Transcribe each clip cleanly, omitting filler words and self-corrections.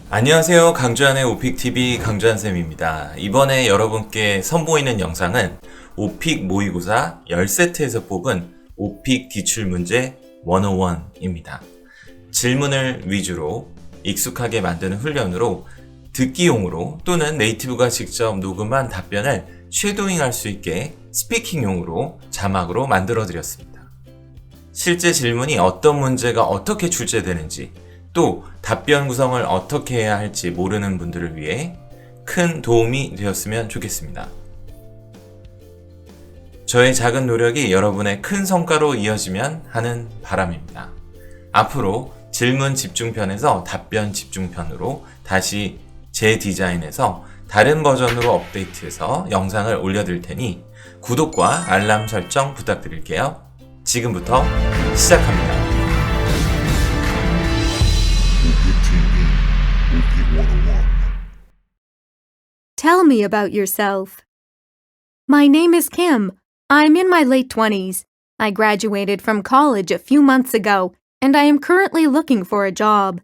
안녕하세요. 강지완의 오픽TV 강지완쌤입니다. 이번에 여러분께 선보이는 영상은 오픽모의고사 10세트에서 뽑은 오픽기출문제 101입니다. 질문을 위주로 익숙하게 만드는 훈련으로 듣기용으로 또는 네이티브가 직접 녹음한 답변을 쉐도잉할 수 있게 스피킹용으로 자막으로 만들어드렸습니다. 실제 질문이 어떤 문제가 어떻게 출제되는지 또 답변 구성을 어떻게 해야 할지 모르는 분들을 위해 큰 도움이 되었으면 좋겠습니다. 저의 작은 노력이 여러분의 큰 성과로 이어지면 하는 바람입니다. 앞으로 질문 집중편에서 답변 집중편으로 다시 재디자인해서 다른 버전으로 업데이트해서 영상을 올려드릴 테니 구독과 알람 설정 부탁드릴게요. 지금부터 시작합니다. Tell me about yourself. My name is Kim. I'm in my late 20s. I graduated from college a few months ago, and I am currently looking for a job.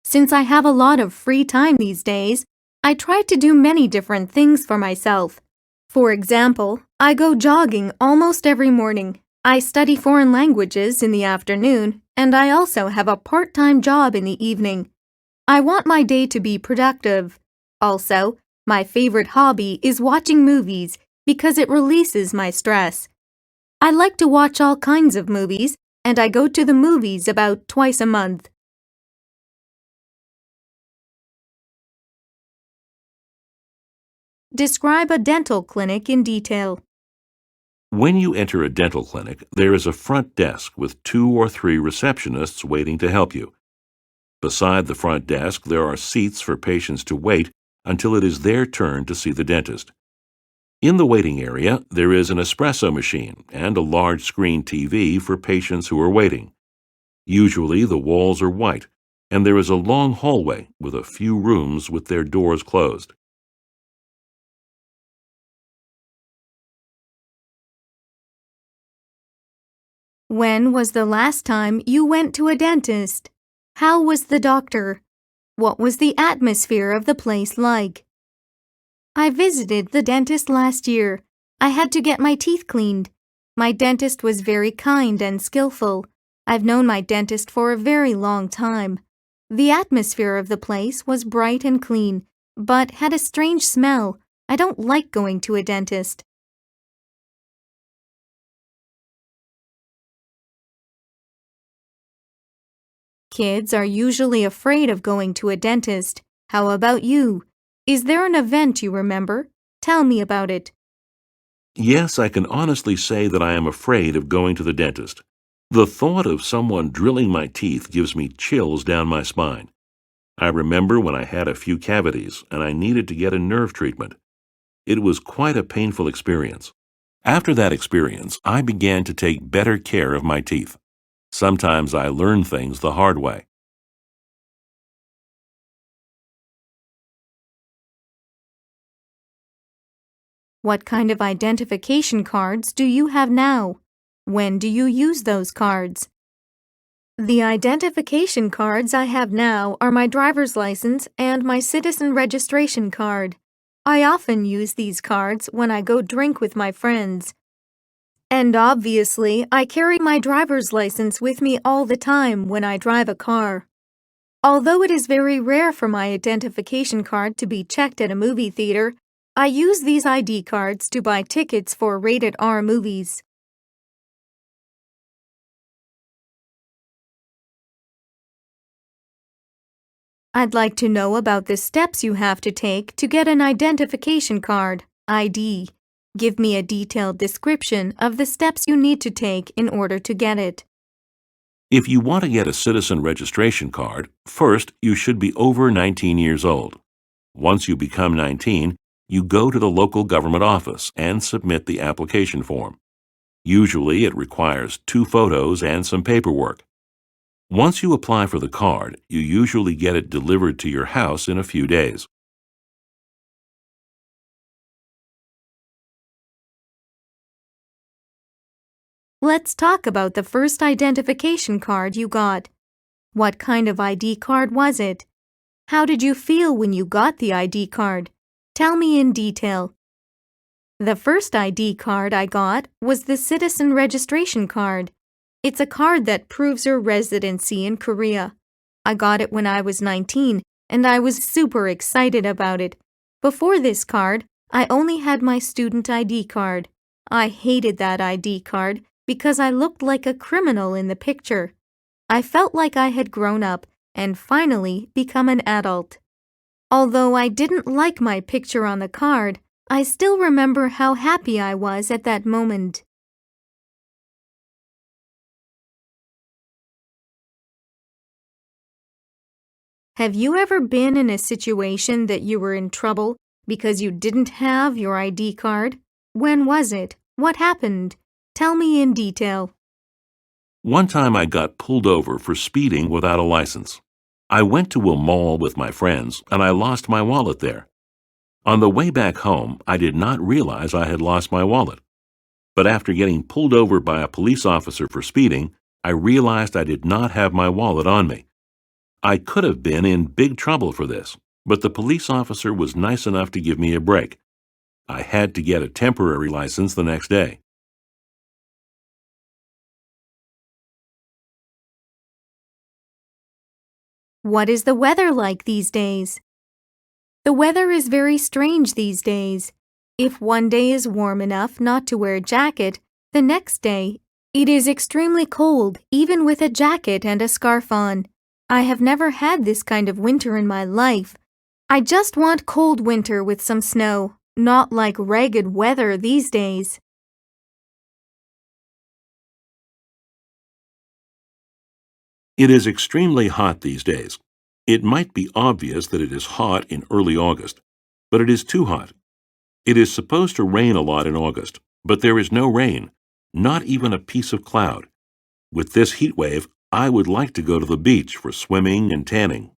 Since I have a lot of free time these days, I try to do many different things for myself. For example, I go jogging almost every morning. I study foreign languages in the afternoon, and I also have a part-time job in the evening. I want my day to be productive. Also, my favorite hobby is watching movies because it releases my stress. I like to watch all kinds of movies, and I go to the movies about twice a month. Describe a dental clinic in detail. When you enter a dental clinic, there is a front desk with 2 or 3 receptionists waiting to help you. Beside the front desk, there are seats for patients to wait until it is their turn to see the dentist. In the waiting area, there is an espresso machine and a large screen TV for patients who are waiting. Usually, the walls are white, and there is a long hallway with a few rooms with their doors closed. When was the last time you went to a dentist? How was the doctor? What was the atmosphere of the place like? I visited the dentist last year. I had to get my teeth cleaned. My dentist was very kind and skillful. I've known my dentist for a very long time. The atmosphere of the place was bright and clean, but had a strange smell. I don't like going to a dentist. Kids are usually afraid of going to a dentist. How about you? Is there an event you remember? Tell me about it. Yes, I can honestly say that I am afraid of going to the dentist. The thought of someone drilling my teeth gives me chills down my spine. I remember when I had a few cavities and I needed to get a nerve treatment. It was quite a painful experience. After that experience, I began to take better care of my teeth. Sometimes I learn things the hard way. What kind of identification cards do you have now? When do you use those cards? The identification cards I have now are my driver's license and my citizen registration card. I often use these cards when I go drink with my friends. And obviously, I carry my driver's license with me all the time when I drive a car. Although it is very rare for my identification card to be checked at a movie theater, I use these ID cards to buy tickets for rated R movies. I'd like to know about the steps you have to take to get an identification card, ID. Give me a detailed description of the steps you need to take in order to get it. If you want to get a citizen registration card, first you should be over 19 years old. Once you become 19, you go to the local government office and submit the application form. Usually it requires 2 photos and some paperwork. Once you apply for the card, you usually get it delivered to your house in a few days. Let's talk about the first identification card you got. What kind of ID card was it? How did you feel when you got the ID card? Tell me in detail. The first ID card I got was the citizen registration card. It's a card that proves your residency in Korea. I got it when I was 19, and I was super excited about it. Before this card, I only had my student ID card. I hated that ID card because I looked like a criminal in the picture. I felt like I had grown up and finally become an adult. Although I didn't like my picture on the card, I still remember how happy I was at that moment. Have you ever been in a situation that you were in trouble because you didn't have your ID card? When was it? What happened? Tell me in detail. One time I got pulled over for speeding without a license. I went to a mall with my friends and I lost my wallet there. On the way back home, I did not realize I had lost my wallet. But after getting pulled over by a police officer for speeding, I realized I did not have my wallet on me. I could have been in big trouble for this, but the police officer was nice enough to give me a break. I had to get a temporary license the next day. What is the weather like these days? The weather is very strange these days. If one day is warm enough not to wear a jacket, the next day it is extremely cold, even with a jacket and a scarf on. I have never had this kind of winter in my life. I just want cold winter with some snow, not like ragged weather these days. It is extremely hot these days. It might be obvious that it is hot in early August, but it is too hot. It is supposed to rain a lot in August, but there is no rain, not even a piece of cloud. With this heat wave, I would like to go to the beach for swimming and tanning.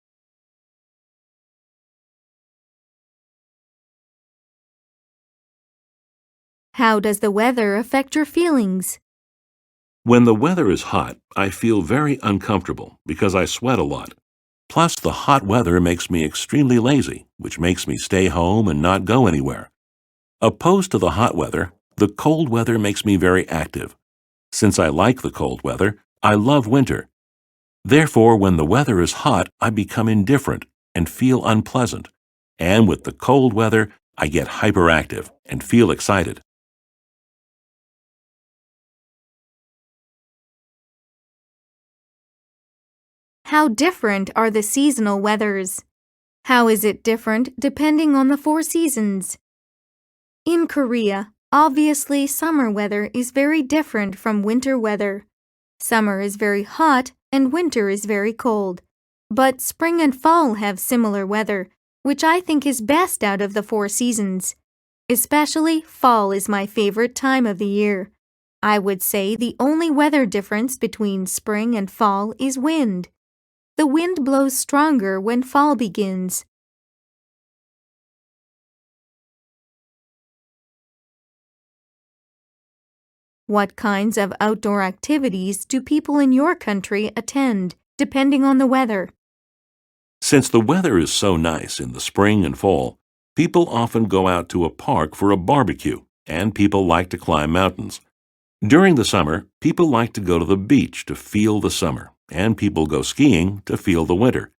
How does the weather affect your feelings? When the weather is hot, I feel very uncomfortable because I sweat a lot. Plus, the hot weather makes me extremely lazy, which makes me stay home and not go anywhere. Opposed to the hot weather, the cold weather makes me very active. Since I like the cold weather, I love winter. Therefore, when the weather is hot, I become indifferent and feel unpleasant. And with the cold weather, I get hyperactive and feel excited. How different are the seasonal weathers? How is it different depending on the 4 seasons? In Korea, obviously summer weather is very different from winter weather. Summer is very hot and winter is very cold. But spring and fall have similar weather, which I think is best out of the 4 seasons. Especially fall is my favorite time of the year. I would say the only weather difference between spring and fall is wind. The wind blows stronger when fall begins. What kinds of outdoor activities do people in your country attend, depending on the weather? Since the weather is so nice in the spring and fall, people often go out to a park for a barbecue, and people like to climb mountains. During the summer, people like to go to the beach to feel the summer, and people go skiing to feel the winter.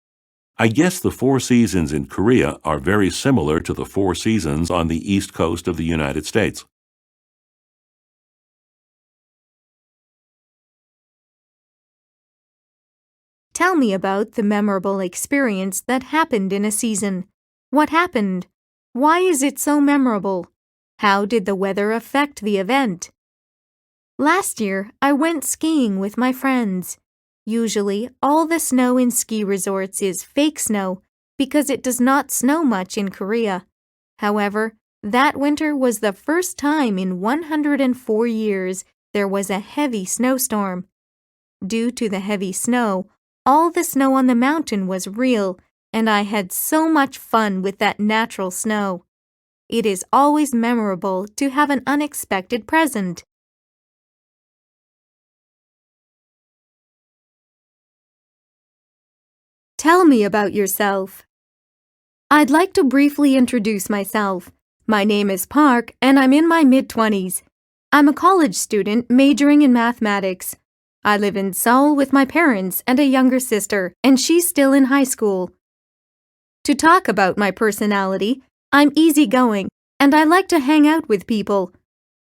I guess the 4 seasons in Korea are very similar to the 4 seasons on the east coast of the United States. Tell me about the memorable experience that happened in a season. What happened? Why is it so memorable? How did the weather affect the event? Last year, I went skiing with my friends. Usually, all the snow in ski resorts is fake snow because it does not snow much in Korea. However, that winter was the first time in 104 years there was a heavy snowstorm. Due to the heavy snow, all the snow on the mountain was real, and I had so much fun with that natural snow. It is always memorable to have an unexpected present. Tell me about yourself. I'd like to briefly introduce myself. My name is Park, and I'm in my mid-20s. I'm a college student majoring in mathematics. I live in Seoul with my parents and a younger sister, and she's still in high school. To talk about my personality, I'm easygoing, and I like to hang out with people.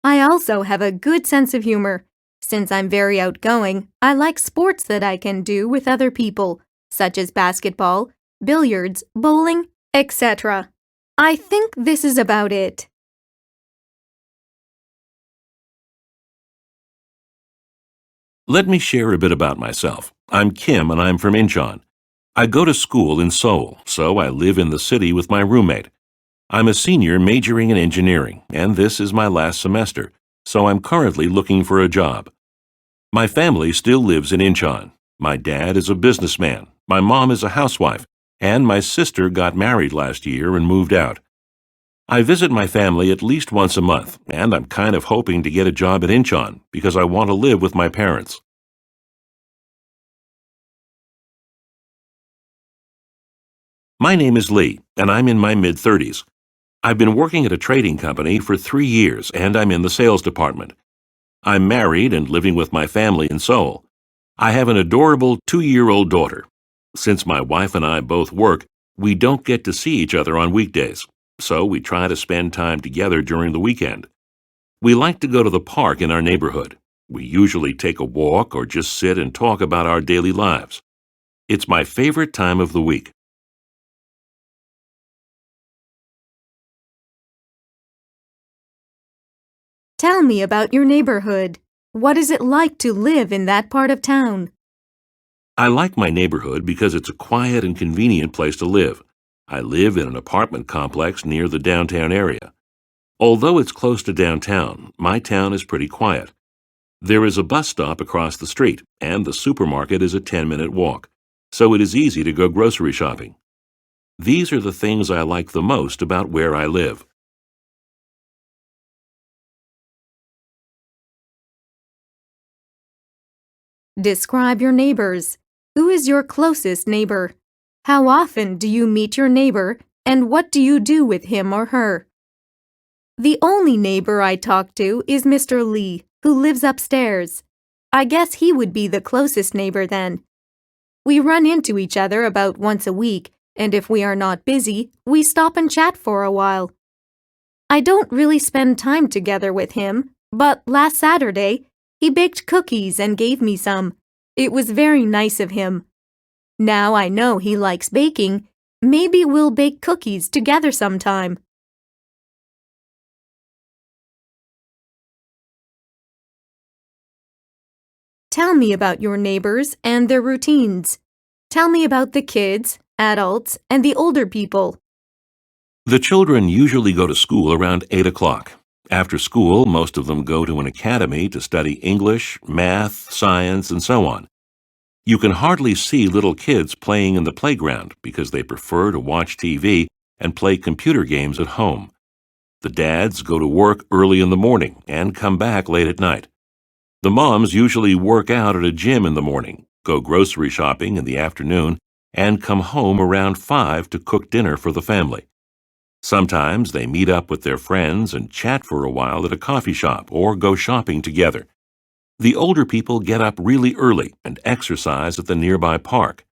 I also have a good sense of humor. Since I'm very outgoing, I like sports that I can do with other people, such as basketball, billiards, bowling, etc. I think this is about it. Let me share a bit about myself. I'm Kim and I'm from Incheon. I go to school in Seoul, so I live in the city with my roommate. I'm a senior majoring in engineering, and this is my last semester, so I'm currently looking for a job. My family still lives in Incheon. My dad is a businessman, my mom is a housewife, and my sister got married last year and moved out. I visit my family at least once a month, and I'm kind of hoping to get a job at Incheon because I want to live with my parents. My name is Lee, and I'm in my mid-30s. I've been working at a trading company for 3 years, and I'm in the sales department. I'm married and living with my family in Seoul. I have an adorable 2-year-old daughter. Since my wife and I both work, we don't get to see each other on weekdays, so we try to spend time together during the weekend. We like to go to the park in our neighborhood. We usually take a walk or just sit and talk about our daily lives. It's my favorite time of the week. Tell me about your neighborhood. What is it like to live in that part of town? I like my neighborhood because it's a quiet and convenient place to live. I live in an apartment complex near the downtown area. Although it's close to downtown, my town is pretty quiet. There is a bus stop across the street, and the supermarket is a 10-minute walk, so it is easy to go grocery shopping. These are the things I like the most about where I live. Describe your neighbors. Who is your closest neighbor? How often do you meet your neighbor, and what do you do with him or her? The only neighbor I talk to is Mr. Lee, who lives upstairs. I guess he would be the closest neighbor then. We run into each other about once a week, and if we are not busy, we stop and chat for a while. I don't really spend time together with him, but last Saturday, he baked cookies and gave me some. It was very nice of him. Now I know he likes baking. Maybe we'll bake cookies together sometime. Tell me about your neighbors and their routines. Tell me about the kids, adults, and the older people. The children usually go to school around 8 o'clock. After school, most of them go to an academy to study English, math, science, and so on. You can hardly see little kids playing in the playground because they prefer to watch TV and play computer games at home. The dads go to work early in the morning and come back late at night. The moms usually work out at a gym in the morning, go grocery shopping in the afternoon, and come home around 5 to cook dinner for the family. Sometimes they meet up with their friends and chat for a while at a coffee shop or go shopping together. The older people get up really early and exercise at the nearby park.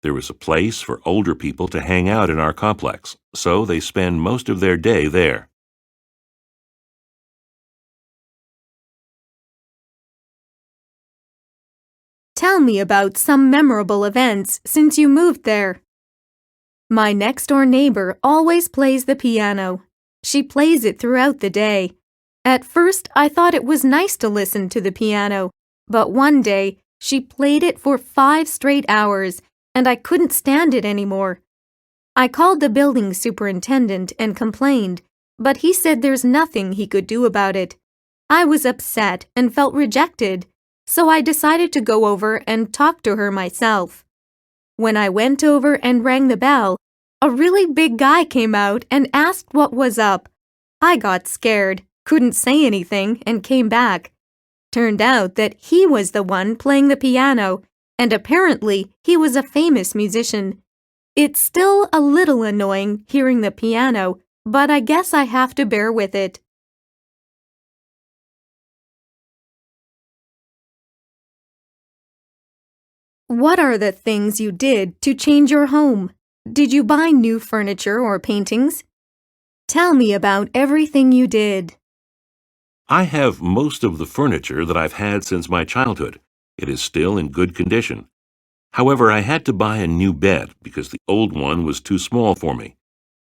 There is a place for older people to hang out in our complex, so they spend most of their day there. Tell me about some memorable events since you moved there. My next-door neighbor always plays the piano. She plays it throughout the day. At first, I thought it was nice to listen to the piano, but one day, she played it for 5 straight hours, and I couldn't stand it anymore. I called the building superintendent and complained, but he said there's nothing he could do about it. I was upset and felt rejected, so I decided to go over and talk to her myself. When I went over and rang the bell, a really big guy came out and asked what was up. I got scared, couldn't say anything, and came back. Turned out that he was the one playing the piano, and apparently he was a famous musician. It's still a little annoying hearing the piano, but I guess I have to bear with it. What are the things you did to change your home? Did you buy new furniture or paintings? Tell me about everything you did. I have most of the furniture that I've had since my childhood. It is still in good condition. However, I had to buy a new bed because the old one was too small for me.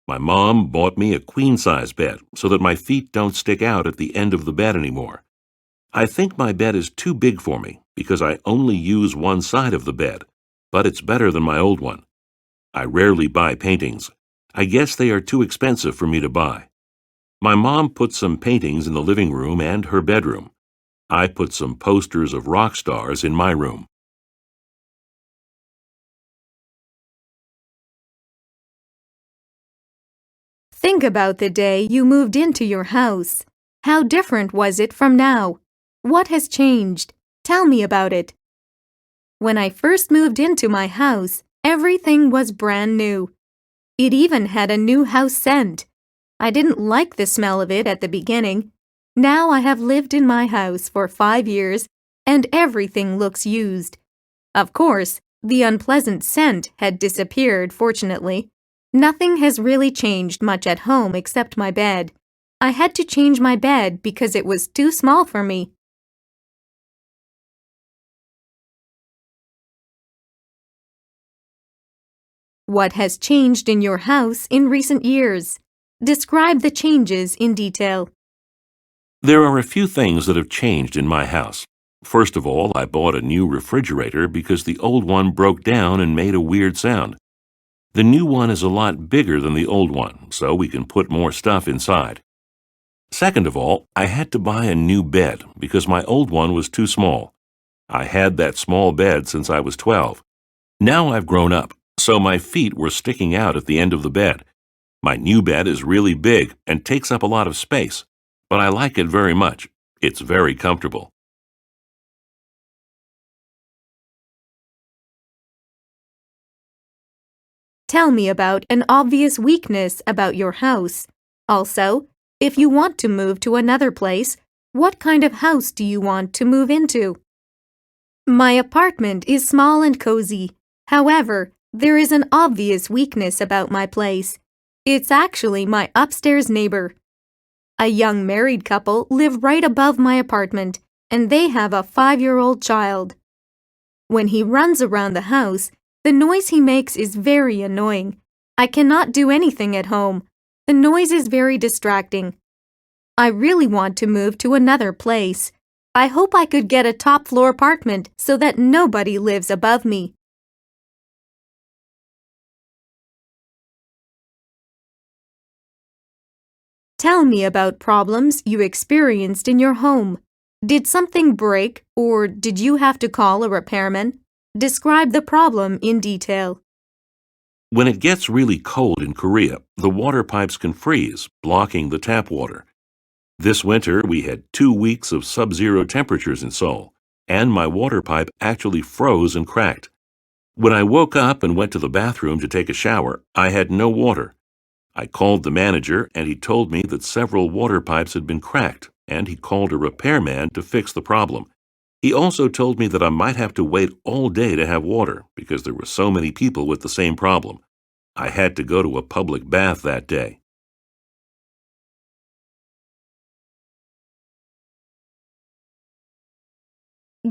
My mom bought me a queen-size bed so that my feet don't stick out at the end of the bed anymore. I think my bed is too big for me because I only use one side of the bed, but it's better than my old one. I rarely buy paintings. I guess they are too expensive for me to buy. My mom put some paintings in the living room and her bedroom. I put some posters of rock stars in my room. Think about the day you moved into your house. How different was it from now? What has changed? Tell me about it. When I first moved into my house, everything was brand new. It even had a new house scent. I didn't like the smell of it at the beginning. Now I have lived in my house for 5 years, and everything looks used. Of course, the unpleasant scent had disappeared, fortunately. Nothing has really changed much at home except my bed. I had to change my bed because it was too small for me. What has changed in your house in recent years? Describe the changes in detail. There are a few things that have changed in my house. First of all, I bought a new refrigerator because the old one broke down and made a weird sound. The new one is a lot bigger than the old one, so we can put more stuff inside. Second of all, I had to buy a new bed because my old one was too small. I had that small bed since I was 12. Now I've grown up, so my feet were sticking out at the end of the bed. My new bed is really big and takes up a lot of space, but I like it very much. It's very comfortable. Tell me about an obvious weakness about your house. Also, if you want to move to another place, what kind of house do you want to move into? My apartment is small and cozy. However, there is an obvious weakness about my place. It's actually my upstairs neighbor. A young married couple live right above my apartment, and they have a 5-year-old child. When he runs around the house, the noise he makes is very annoying. I cannot do anything at home. The noise is very distracting. I really want to move to another place. I hope I could get a top-floor apartment so that nobody lives above me. Tell me about problems you experienced in your home. Did something break, or did you have to call a repairman? Describe the problem in detail. When it gets really cold in Korea, the water pipes can freeze, blocking the tap water. This winter, we had 2 weeks of sub-zero temperatures in Seoul, and my water pipe actually froze and cracked. When I woke up and went to the bathroom to take a shower, I had no water. I called the manager, and he told me that several water pipes had been cracked, and he called a repairman to fix the problem. He also told me that I might have to wait all day to have water because there were so many people with the same problem. I had to go to a public bath that day.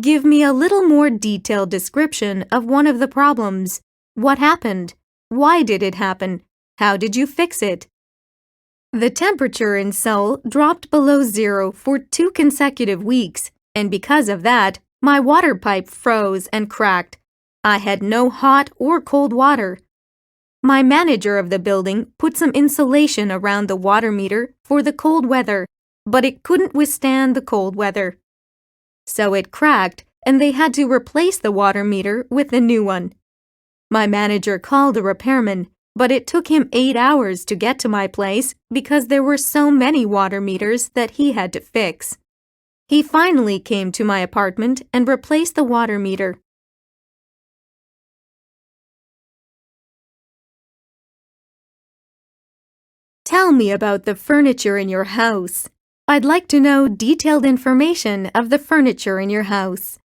Give me a little more detailed description of one of the problems. What happened? Why did it happen? How did you fix it? The temperature in Seoul dropped below zero for 2 consecutive weeks, and because of that, my water pipe froze and cracked. I had no hot or cold water. My manager of the building put some insulation around the water meter for the cold weather, but it couldn't withstand the cold weather. So it cracked, and they had to replace the water meter with a new one. My manager called a repairman, but it took him 8 hours to get to my place because there were so many water meters that he had to fix. He finally came to my apartment and replaced the water meter. Tell me about the furniture in your house. I'd like to know detailed information of the furniture in your house.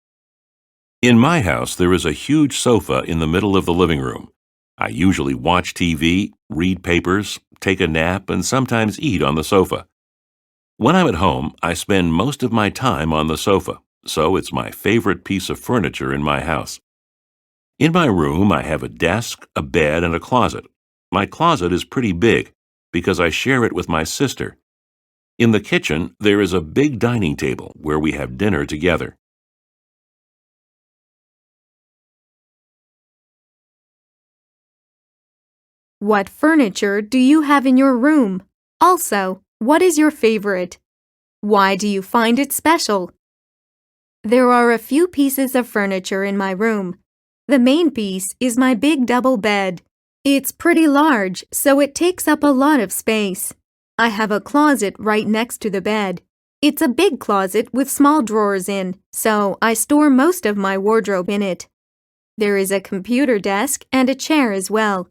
In my house, there is a huge sofa in the middle of the living room. I usually watch TV, read papers, take a nap, and sometimes eat on the sofa. When I'm at home, I spend most of my time on the sofa, so it's my favorite piece of furniture in my house. In my room, I have a desk, a bed, and a closet. My closet is pretty big because I share it with my sister. In the kitchen, there is a big dining table where we have dinner together. What furniture do you have in your room? Also, what is your favorite? Why do you find it special? There are a few pieces of furniture in my room. The main piece is my big double bed. It's pretty large, so it takes up a lot of space. I have a closet right next to the bed. It's a big closet with small drawers in, so I store most of my wardrobe in it. There is a computer desk and a chair as well.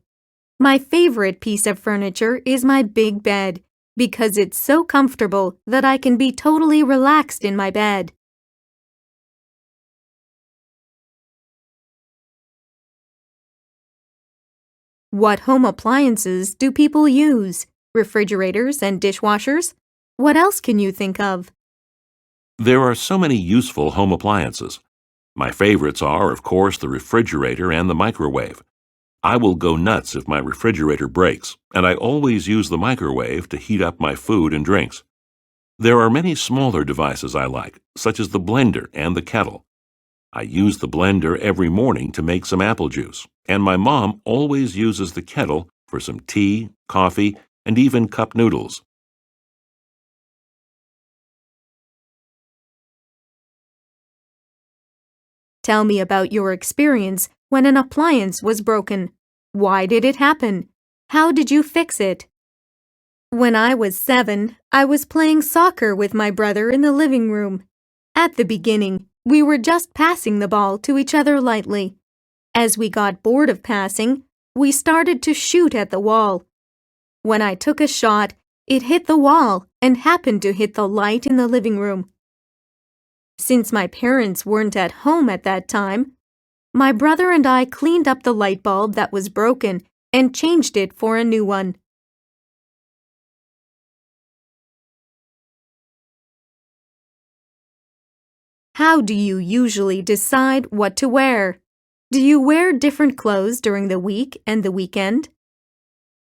My favorite piece of furniture is my big bed because it's so comfortable that I can be totally relaxed in my bed. What home appliances do people use? Refrigerators and dishwashers? What else can you think of? There are so many useful home appliances. My favorites are, of course, the refrigerator and the microwave. I will go nuts if my refrigerator breaks, and I always use the microwave to heat up my food and drinks. There are many smaller devices I like, such as the blender and the kettle. I use the blender every morning to make some apple juice, and my mom always uses the kettle for some tea, coffee, and even cup noodles. Tell me about your experience when an appliance was broken. Why did it happen? How did you fix it? When I was 7, I was playing soccer with my brother in the living room. At the beginning, we were just passing the ball to each other lightly. As we got bored of passing, we started to shoot at the wall. When I took a shot, it hit the wall and happened to hit the light in the living room. Since my parents weren't at home at that time, my brother and I cleaned up the light bulb that was broken and changed it for a new one. How do you usually decide what to wear? Do you wear different clothes during the week and the weekend?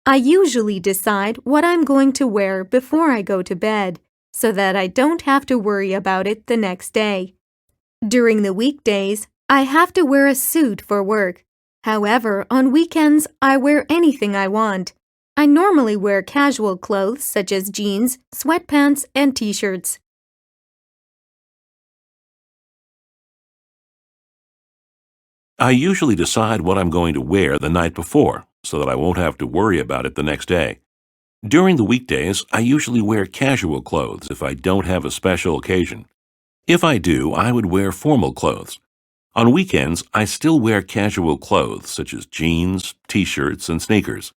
I usually decide what I'm going to wear before I go to bed, so that I don't have to worry about it the next day. During the weekdays, I have to wear a suit for work. However, on weekends, I wear anything I want. I normally wear casual clothes such as jeans, sweatpants, and t-shirts. I usually decide what I'm going to wear the night before, so that I won't have to worry about it the next day. During the weekdays, I usually wear casual clothes if I don't have a special occasion. If I do, I would wear formal clothes. On weekends, I still wear casual clothes such as jeans, t-shirts, and sneakers.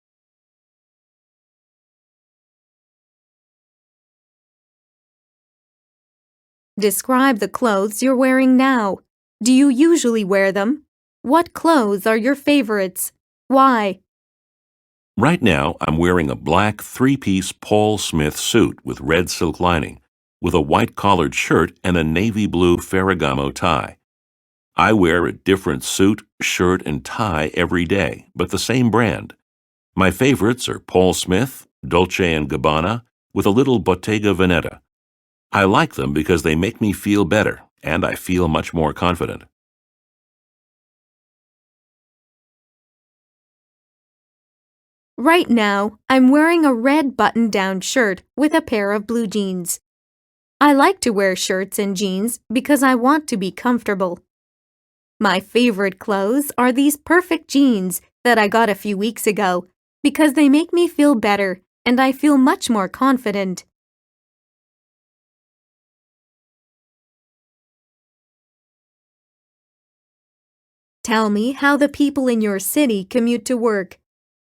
Describe the clothes you're wearing now. Do you usually wear them? What clothes are your favorites? Why? Right now, I'm wearing a black three-piece Paul Smith suit with red silk lining, with a white collared shirt and a navy blue Ferragamo tie. I wear a different suit, shirt, and tie every day, but the same brand. My favorites are Paul Smith, Dolce & Gabbana, with a little Bottega Veneta. I like them because they make me feel better, and I feel much more confident. Right now, I'm wearing a red button-down shirt with a pair of blue jeans. I like to wear shirts and jeans because I want to be comfortable. My favorite clothes are these perfect jeans that I got a few weeks ago because they make me feel better and I feel much more confident. Tell me how the people in your city commute to work.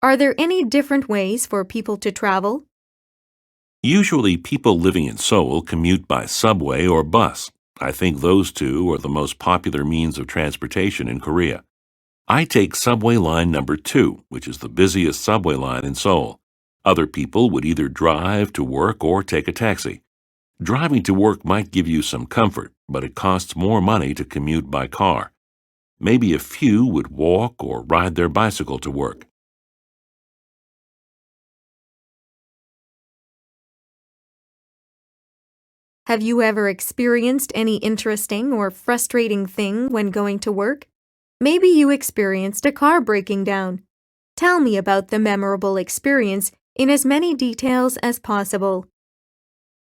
Are there any different ways for people to travel? Usually, people living in Seoul commute by subway or bus. I think those two are the most popular means of transportation in Korea. I take subway line number 2, which is the busiest subway line in Seoul. Other people would either drive to work or take a taxi. Driving to work might give you some comfort, but it costs more money to commute by car. Maybe a few would walk or ride their bicycle to work. Have you ever experienced any interesting or frustrating thing when going to work? Maybe you experienced a car breaking down. Tell me about the memorable experience in as many details as possible.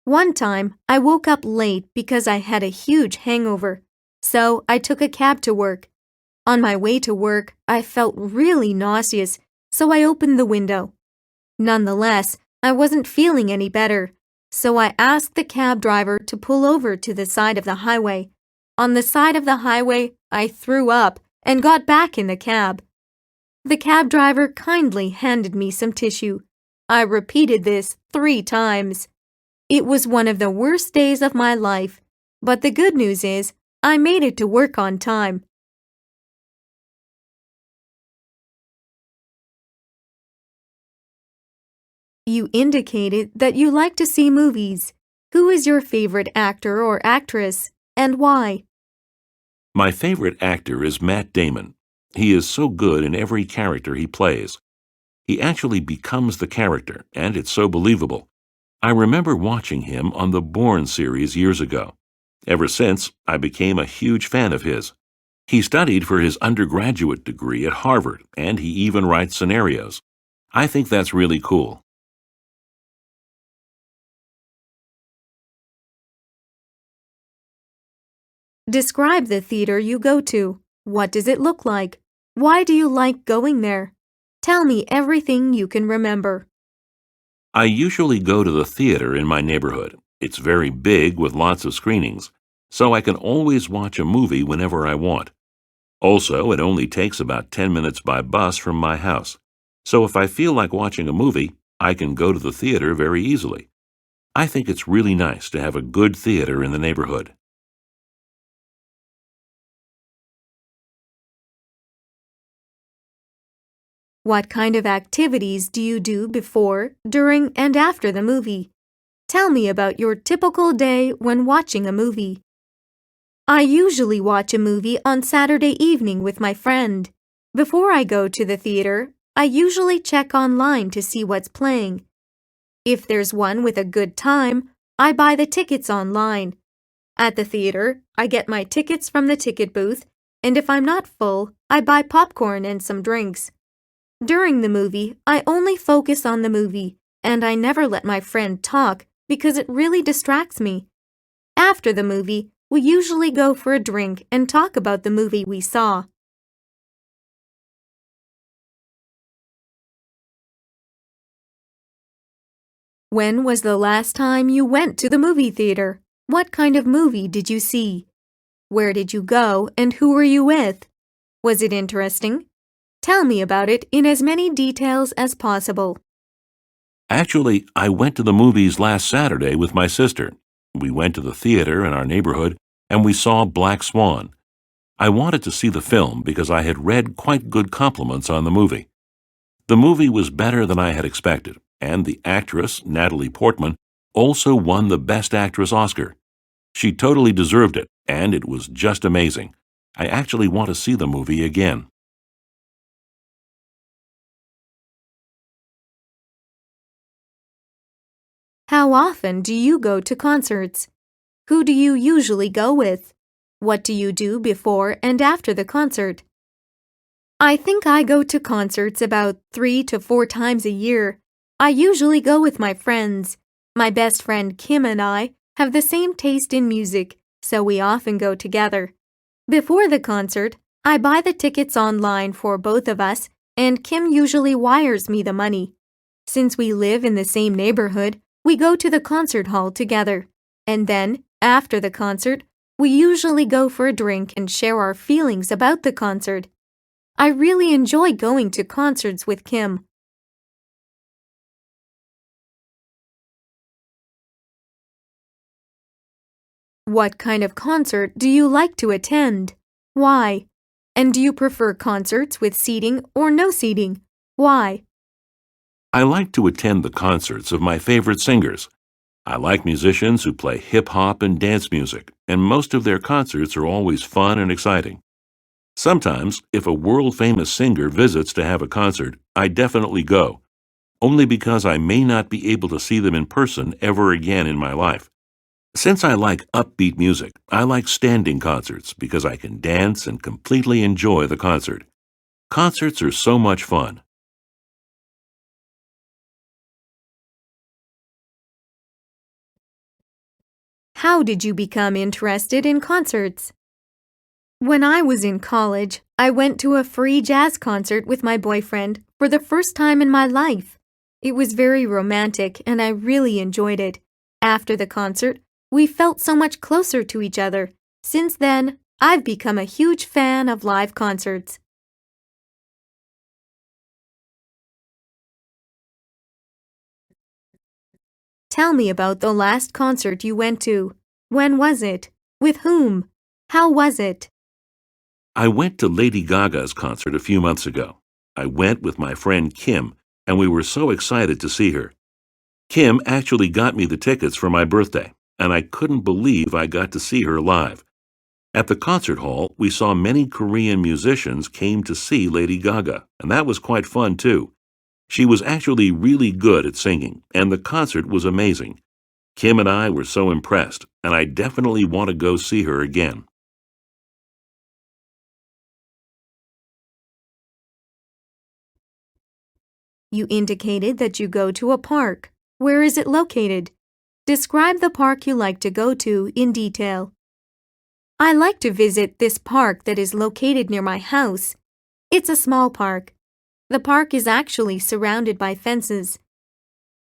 One time, I woke up late because I had a huge hangover, so I took a cab to work. On my way to work, I felt really nauseous, so I opened the window. Nonetheless, I wasn't feeling any better, so I asked the cab driver to pull over to the side of the highway. On the side of the highway, I threw up and got back in the cab. The cab driver kindly handed me some tissue. I repeated this 3 times. It was one of the worst days of my life, but the good news is I made it to work on time. You indicated that you like to see movies. Who is your favorite actor or actress, and why? My favorite actor is Matt Damon. He is so good in every character he plays. He actually becomes the character, and it's so believable. I remember watching him on the Bourne series years ago. Ever since, I became a huge fan of his. He studied for his undergraduate degree at Harvard, and he even writes scenarios. I think that's really cool. Describe the theater you go to. What does it look like? Why do you like going there? Tell me everything you can remember. I usually go to the theater in my neighborhood. It's very big with lots of screenings, so I can always watch a movie whenever I want. Also, it only takes about 10 minutes by bus from my house. So if I feel like watching a movie, I can go to the theater very easily. I think it's really nice to have a good theater in the neighborhood. What kind of activities do you do before, during, and after the movie? Tell me about your typical day when watching a movie. I usually watch a movie on Saturday evening with my friend. Before I go to the theater, I usually check online to see what's playing. If there's one with a good time, I buy the tickets online. At the theater, I get my tickets from the ticket booth, and if I'm not full, I buy popcorn and some drinks. During the movie, I only focus on the movie, and I never let my friend talk because it really distracts me. After the movie, we usually go for a drink and talk about the movie we saw. When was the last time you went to the movie theater? What kind of movie did you see? Where did you go and who were you with? Was it interesting? Tell me about it in as many details as possible. Actually, I went to the movies last Saturday with my sister. We went to the theater in our neighborhood and we saw Black Swan. I wanted to see the film because I had read quite good compliments on the movie. The movie was better than I had expected, and the actress, Natalie Portman, also won the Best Actress Oscar. She totally deserved it, and it was just amazing. I actually want to see the movie again. How often do you go to concerts? Who do you usually go with? What do you do before and after the concert? I think I go to concerts about 3 to 4 times a year. I usually go with my friends. My best friend Kim and I have the same taste in music, so we often go together. Before the concert, I buy the tickets online for both of us, and Kim usually wires me the money. Since we live in the same neighborhood, we go to the concert hall together. And then, after the concert, we usually go for a drink and share our feelings about the concert. I really enjoy going to concerts with Kim. What kind of concert do you like to attend? Why? And do you prefer concerts with seating or no seating? Why? I like to attend the concerts of my favorite singers. I like musicians who play hip-hop and dance music, and most of their concerts are always fun and exciting. Sometimes, if a world-famous singer visits to have a concert, I definitely go, only because I may not be able to see them in person ever again in my life. Since I like upbeat music, I like standing concerts because I can dance and completely enjoy the concert. Concerts are so much fun. How did you become interested in concerts? When I was in college, I went to a free jazz concert with my boyfriend for the first time in my life. It was very romantic and I really enjoyed it. After the concert, we felt so much closer to each other. Since then, I've become a huge fan of live concerts. Tell me about the last concert you went to. When was it? With whom? How was it? I went to Lady Gaga's concert a few months ago. I went with my friend Kim, and we were so excited to see her. Kim actually got me the tickets for my birthday, and I couldn't believe I got to see her live. At the concert hall, we saw many Korean musicians came to see Lady Gaga, and that was quite fun too. She was actually really good at singing, and the concert was amazing. Kim and I were so impressed, and I definitely want to go see her again. You indicated that you go to a park. Where is it located? Describe the park you like to go to in detail. I like to visit this park that is located near my house. It's a small park. The park is actually surrounded by fences.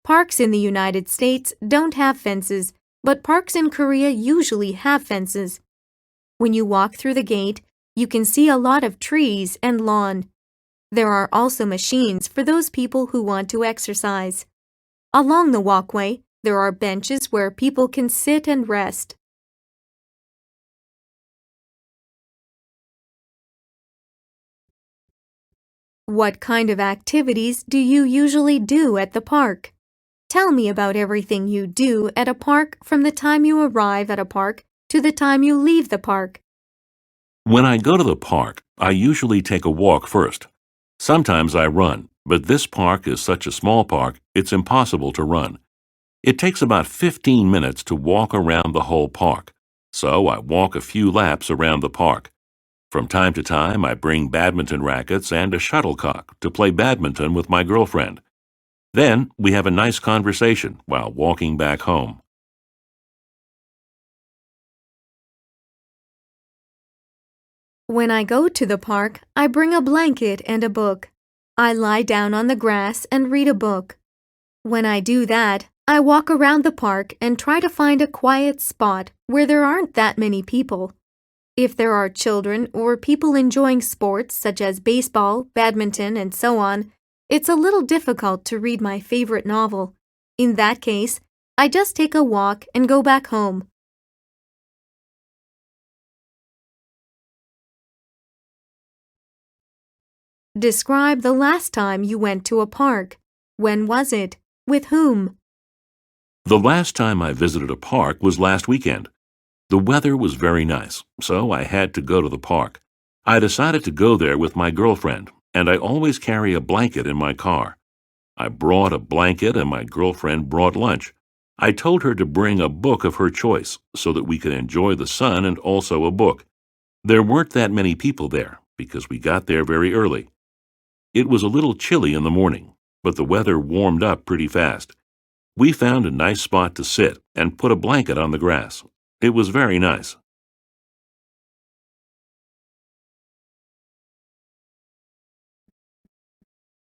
Parks in the United States don't have fences, but parks in Korea usually have fences. When you walk through the gate, you can see a lot of trees and lawn. There are also machines for those people who want to exercise. Along the walkway, there are benches where people can sit and rest. What kind of activities do you usually do at the park? Tell me about everything you do at a park from the time you arrive at a park to the time you leave the park. When I go to the park, I usually take a walk first. Sometimes I run, but this park is such a small park, it's impossible to run. It takes about 15 minutes to walk around the whole park, so I walk a few laps around the park. From time to time, I bring badminton rackets and a shuttlecock to play badminton with my girlfriend. Then we have a nice conversation while walking back home. When I go to the park, I bring a blanket and a book. I lie down on the grass and read a book. When I do that, I walk around the park and try to find a quiet spot where there aren't that many people. If there are children or people enjoying sports such as baseball, badminton, and so on, it's a little difficult to read my favorite novel. In that case, I just take a walk and go back home. Describe the last time you went to a park. When was it? With whom? The last time I visited a park was last weekend. The weather was very nice, so I had to go to the park. I decided to go there with my girlfriend, and I always carry a blanket in my car. I brought a blanket and my girlfriend brought lunch. I told her to bring a book of her choice so that we could enjoy the sun and also a book. There weren't that many people there because we got there very early. It was a little chilly in the morning, but the weather warmed up pretty fast. We found a nice spot to sit and put a blanket on the grass. It was very nice.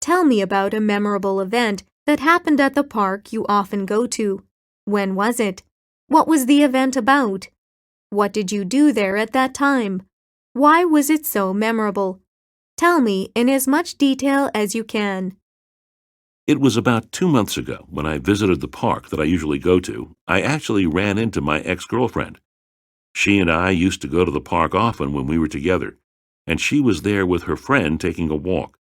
Tell me about a memorable event that happened at the park you often go to. When was it? What was the event about? What did you do there at that time? Why was it so memorable? Tell me in as much detail as you can. It was about 2 months ago when I visited the park that I usually go to. I actually ran into my ex-girlfriend. She and I used to go to the park often when we were together, and she was there with her friend taking a walk.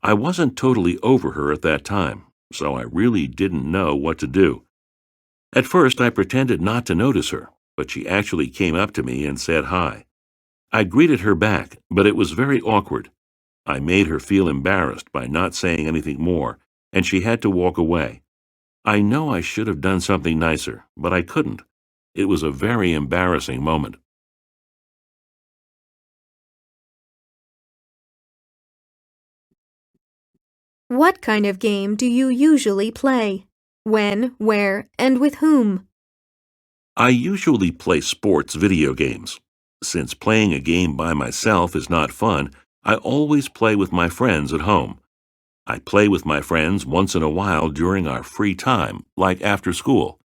I wasn't totally over her at that time, so I really didn't know what to do. At first, I pretended not to notice her, but she actually came up to me and said hi. I greeted her back, but it was very awkward. I made her feel embarrassed by not saying anything more, and she had to walk away. I know I should have done something nicer, but I couldn't. It was a very embarrassing moment. What kind of game do you usually play? When, where, and with whom? I usually play sports video games. Since playing a game by myself is not fun, I always play with my friends at home. I play with my friends once in a while during our free time, like after school.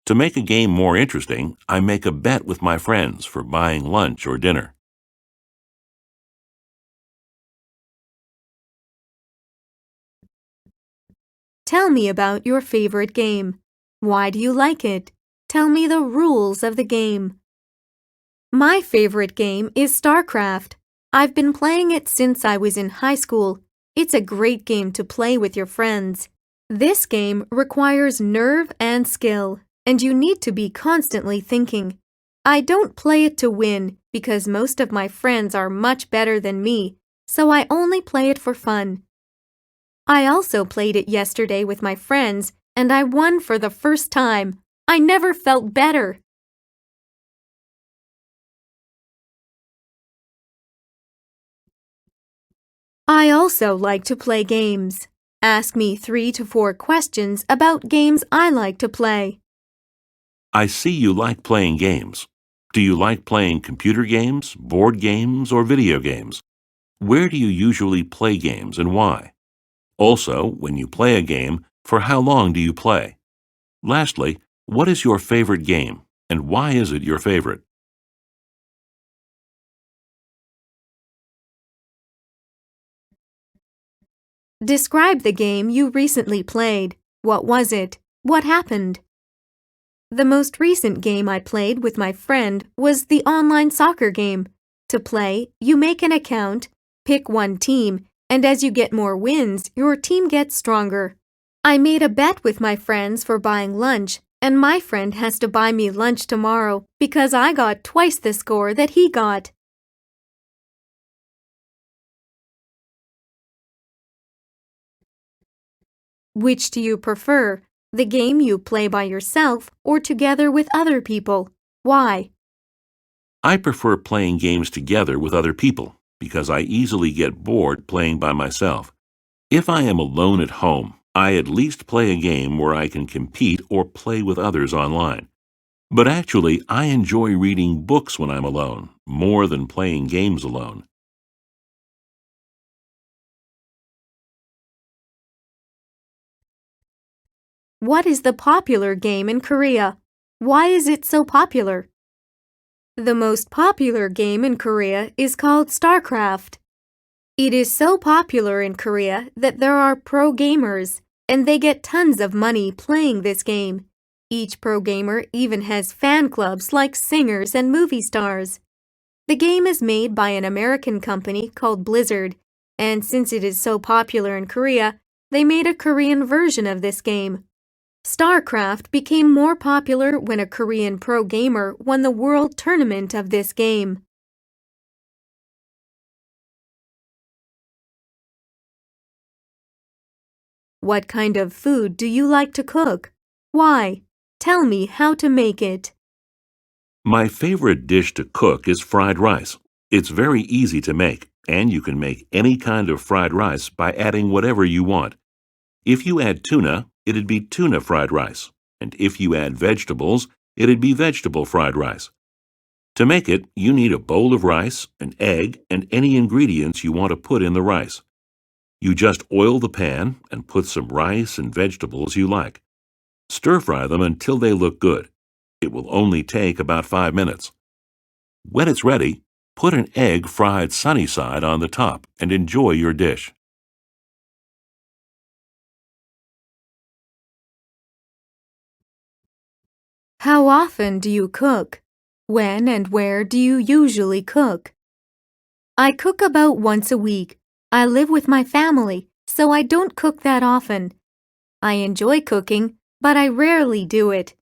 To make a game more interesting, I make a bet with my friends for buying lunch or dinner. Tell me about your favorite game. Why do you like it? Tell me the rules of the game. My favorite game is StarCraft. I've been playing it since I was in high school. It's a great game to play with your friends. This game requires nerve and skill, and you need to be constantly thinking. I don't play it to win because most of my friends are much better than me, so I only play it for fun. I also played it yesterday with my friends, and I won for the first time. I never felt better. I also like to play games. Ask me 3 to 4 questions about games I like to play. I see you like playing games. Do you like playing computer games, board games, or video games? Where do you usually play games and why? Also, when you play a game, for how long do you play? Lastly, what is your favorite game, and why is it your favorite? Describe the game you recently played. What was it? What happened? The most recent game I played with my friend was the online soccer game. To play, you make an account, pick one team, and as you get more wins, your team gets stronger. I made a bet with my friends for buying lunch, and my friend has to buy me lunch tomorrow because I got twice the score that he got. Which do you prefer, the game you play by yourself or together with other people? Why? I prefer playing games together with other people because I easily get bored playing by myself. If I am alone at home, I at least play a game where I can compete or play with others online. But actually, I enjoy reading books when I'm alone, more than playing games alone. What is the popular game in Korea? Why is it so popular? The most popular game in Korea is called StarCraft. It is so popular in Korea that there are pro gamers, and they get tons of money playing this game. Each pro gamer even has fan clubs like singers and movie stars. The game is made by an American company called Blizzard, and since it is so popular in Korea, they made a Korean version of this game. StarCraft became more popular when a Korean pro gamer won the world tournament of this game. What kind of food do you like to cook? Why? Tell me how to make it. My favorite dish to cook is fried rice. It's very easy to make, and you can make any kind of fried rice by adding whatever you want. If you add tuna, it'd be tuna fried rice, and if you add vegetables, it'd be vegetable fried rice. To make it, you need a bowl of rice, an egg, and any ingredients you want to put in the rice. You just oil the pan and put some rice and vegetables you like. Stir-fry them until they look good. It will only take about 5 minutes. When it's ready, put an egg fried sunny side on the top and enjoy your dish. How often do you cook? When and where do you usually cook? I cook about once a week. I live with my family, so I don't cook that often. I enjoy cooking, but I rarely do it.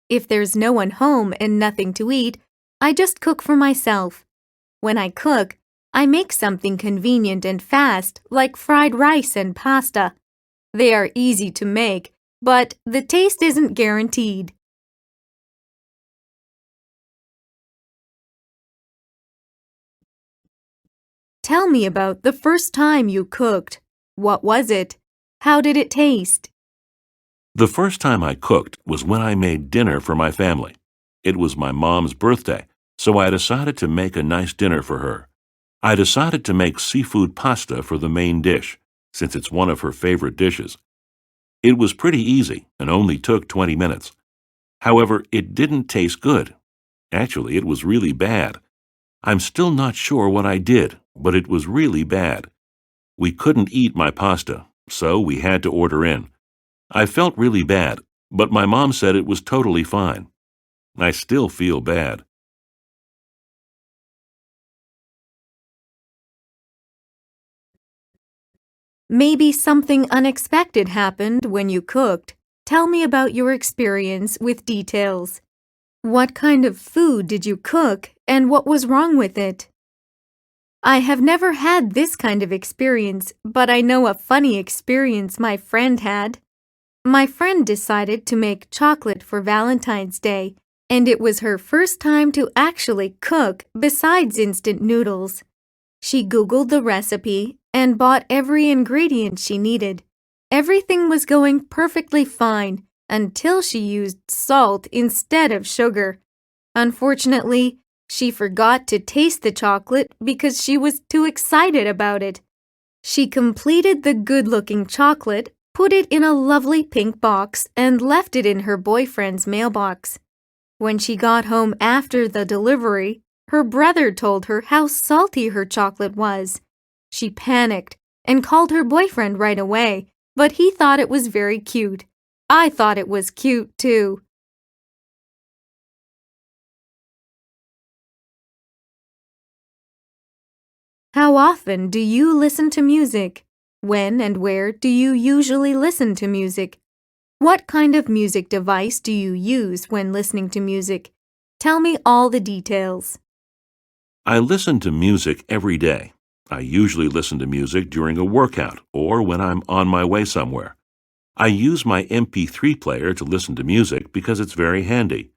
If there's no one home and nothing to eat, I just cook for myself. When I cook, I make something convenient and fast, like fried rice and pasta. They are easy to make, but the taste isn't guaranteed. Tell me about the first time you cooked. What was it? How did it taste? The first time I cooked was when I made dinner for my family. It was my mom's birthday, so I decided to make a nice dinner for her. I decided to make seafood pasta for the main dish, since it's one of her favorite dishes. It was pretty easy and only took 20 minutes. However, it didn't taste good. Actually, it was really bad. I'm still not sure what I did, but it was really bad. We couldn't eat my pasta, so we had to order in. I felt really bad, but my mom said it was totally fine. I still feel bad. Maybe something unexpected happened when you cooked. Tell me about your experience with details. What kind of food did you cook and what was wrong with it? I have never had this kind of experience, but I know a funny experience my friend had. My friend decided to make chocolate for Valentine's Day, and it was her first time to actually cook besides instant noodles. She Googled the recipe and bought every ingredient she needed. Everything was going perfectly fine until she used salt instead of sugar. Unfortunately, she forgot to taste the chocolate because she was too excited about it. She completed the good-looking chocolate, put it in a lovely pink box, and left it in her boyfriend's mailbox. When she got home after the delivery, her brother told her how salty her chocolate was. She panicked and called her boyfriend right away, but he thought it was very cute. I thought it was cute too. How often do you listen to music? When and where do you usually listen to music? What kind of music device do you use when listening to music? Tell me all the details. I listen to music every day. I usually listen to music during a workout or when I'm on my way somewhere. I use my MP3 player to listen to music because it's very handy.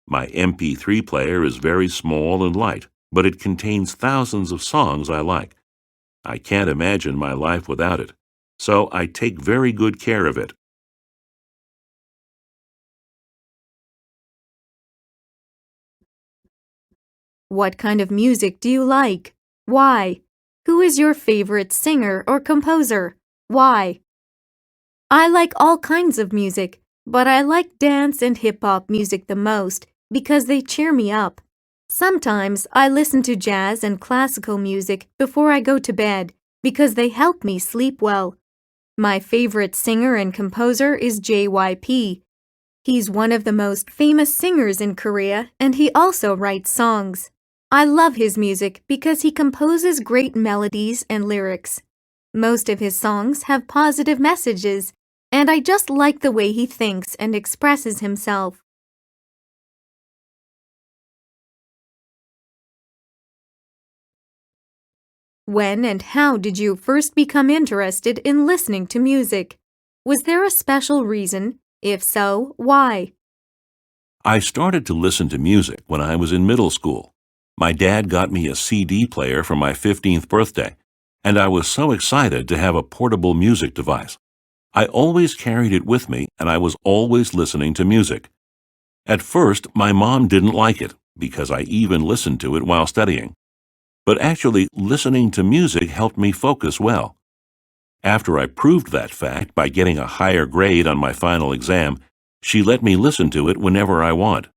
My MP3 player is very small and light, but it contains thousands of songs I like. I can't imagine my life without it, so I take very good care of it. What kind of music do you like? Why? Who is your favorite singer or composer? Why? I like all kinds of music, but I like dance and hip-hop music the most because they cheer me up. Sometimes I listen to jazz and classical music before I go to bed because they help me sleep well. My favorite singer and composer is JYP. He's one of the most famous singers in Korea, and he also writes songs. I love his music because he composes great melodies and lyrics. Most of his songs have positive messages, and I just like the way he thinks and expresses himself. When and how did you first become interested in listening to music? Was there a special reason? If so, why? I started to listen to music when I was in middle school. My dad got me a CD player for my 15th birthday, and I was so excited to have a portable music device. I always carried it with me, and I was always listening to music. At first, my mom didn't like it because I even listened to it while studying. But actually, listening to music helped me focus well. After I proved that fact by getting a higher grade on my final exam, she let me listen to it whenever I want.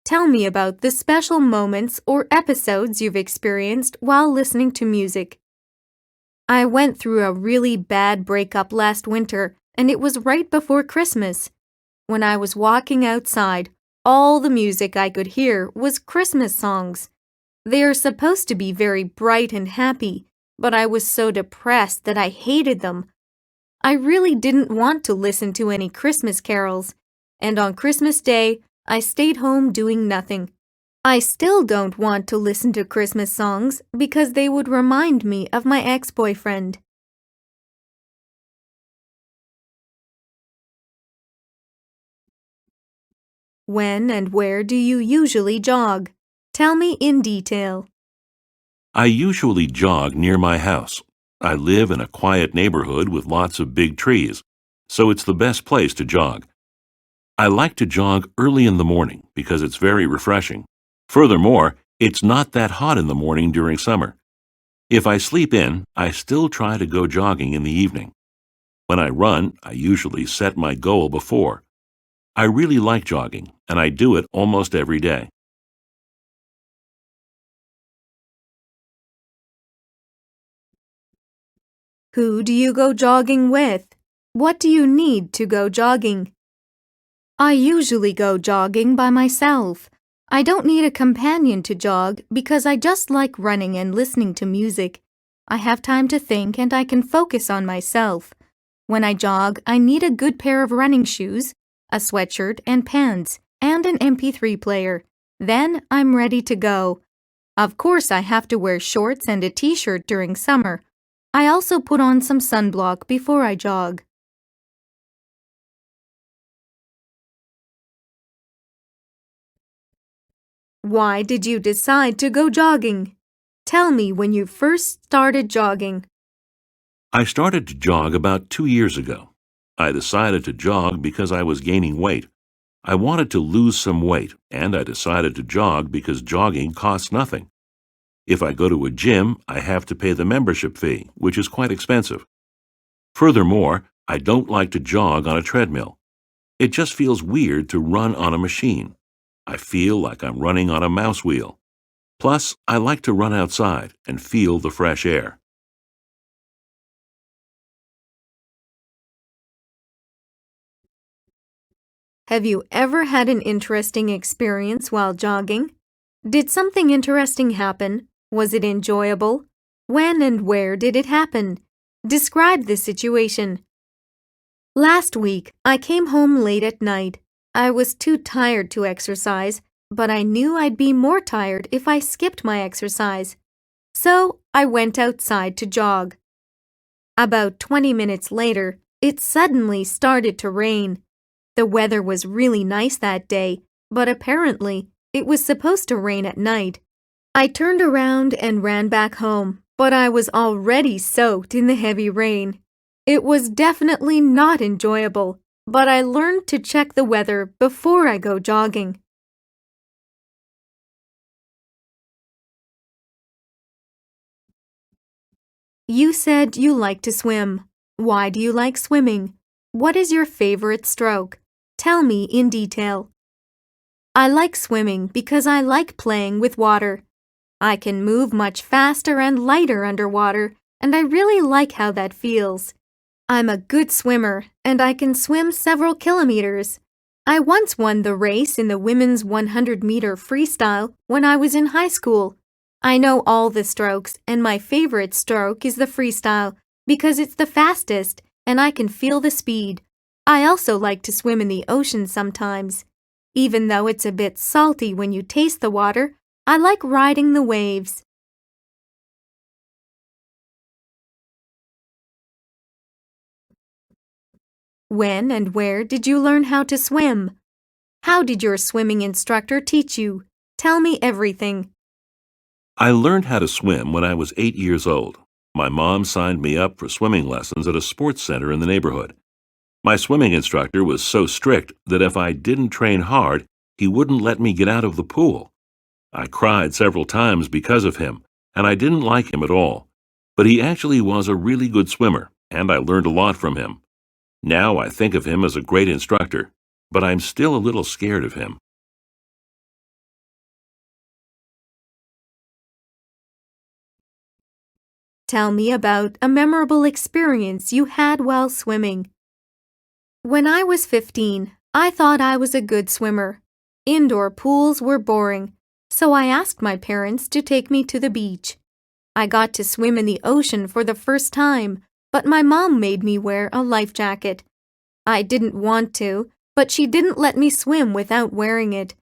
Tell me about the special moments or episodes you've experienced while listening to music. I went through a really bad breakup last winter, and it was right before Christmas. When I was walking outside, all the music I could hear was Christmas songs. They are supposed to be very bright and happy, but I was so depressed that I hated them. I really didn't want to listen to any Christmas carols, and on Christmas Day, I stayed home doing nothing. I still don't want to listen to Christmas songs because they would remind me of my ex-boyfriend. When and where do you usually jog? Tell me in detail. I usually jog near my house. I live in a quiet neighborhood with lots of big trees, so it's the best place to jog. I like to jog early in the morning because it's very refreshing. Furthermore, it's not that hot in the morning during summer. If I sleep in, I still try to go jogging in the evening. When I run, I usually set my goal before. I really like jogging, and I do it almost every day. Who do you go jogging with? What do you need to go jogging? I usually go jogging by myself. I don't need a companion to jog because I just like running and listening to music. I have time to think and I can focus on myself. When I jog, I need a good pair of running shoes, a sweatshirt and pants, and an MP3 player. Then I'm ready to go. Of course, I have to wear shorts and a t-shirt during summer. I also put on some sunblock before I jog. Why did you decide to go jogging? Tell me when you first started jogging. I started to jog about 2 years ago. I decided to jog because I was gaining weight. I wanted to lose some weight, and I decided to jog because jogging costs nothing. If I go to a gym, I have to pay the membership fee, which is quite expensive. Furthermore, I don't like to jog on a treadmill. It just feels weird to run on a machine. I feel like I'm running on a mouse wheel. Plus, I like to run outside and feel the fresh air. Have you ever had an interesting experience while jogging? Did something interesting happen? Was it enjoyable? When and where did it happen? Describe the situation. Last week, I came home late at night. I was too tired to exercise, but I knew I'd be more tired if I skipped my exercise. So I went outside to jog. About 20 minutes later, it suddenly started to rain. The weather was really nice that day, but apparently it was supposed to rain at night. I turned around and ran back home, but I was already soaked in the heavy rain. It was definitely not enjoyable, but I learned to check the weather before I go jogging. You said you like to swim. Why do you like swimming? What is your favorite stroke? Tell me in detail. I like swimming because I like playing with water. I can move much faster and lighter underwater, and I really like how that feels. I'm a good swimmer, and I can swim several kilometers. I once won the race in the women's 100-meter freestyle when I was in high school. I know all the strokes, and my favorite stroke is the freestyle because it's the fastest, and I can feel the speed. I also like to swim in the ocean sometimes. Even though it's a bit salty when you taste the water, I like riding the waves. When and where did you learn how to swim? How did your swimming instructor teach you? Tell me everything. I learned how to swim when I was 8 years old. My mom signed me up for swimming lessons at a sports center in the neighborhood. My swimming instructor was so strict that if I didn't train hard, he wouldn't let me get out of the pool. I cried several times because of him, and I didn't like him at all. But he actually was a really good swimmer, and I learned a lot from him. Now I think of him as a great instructor, but I'm still a little scared of him. Tell me about a memorable experience you had while swimming. When I was 15, I thought I was a good swimmer. Indoor pools were boring, so I asked my parents to take me to the beach. I got to swim in the ocean for the first time, but my mom made me wear a life jacket. I didn't want to, but she didn't let me swim without wearing it.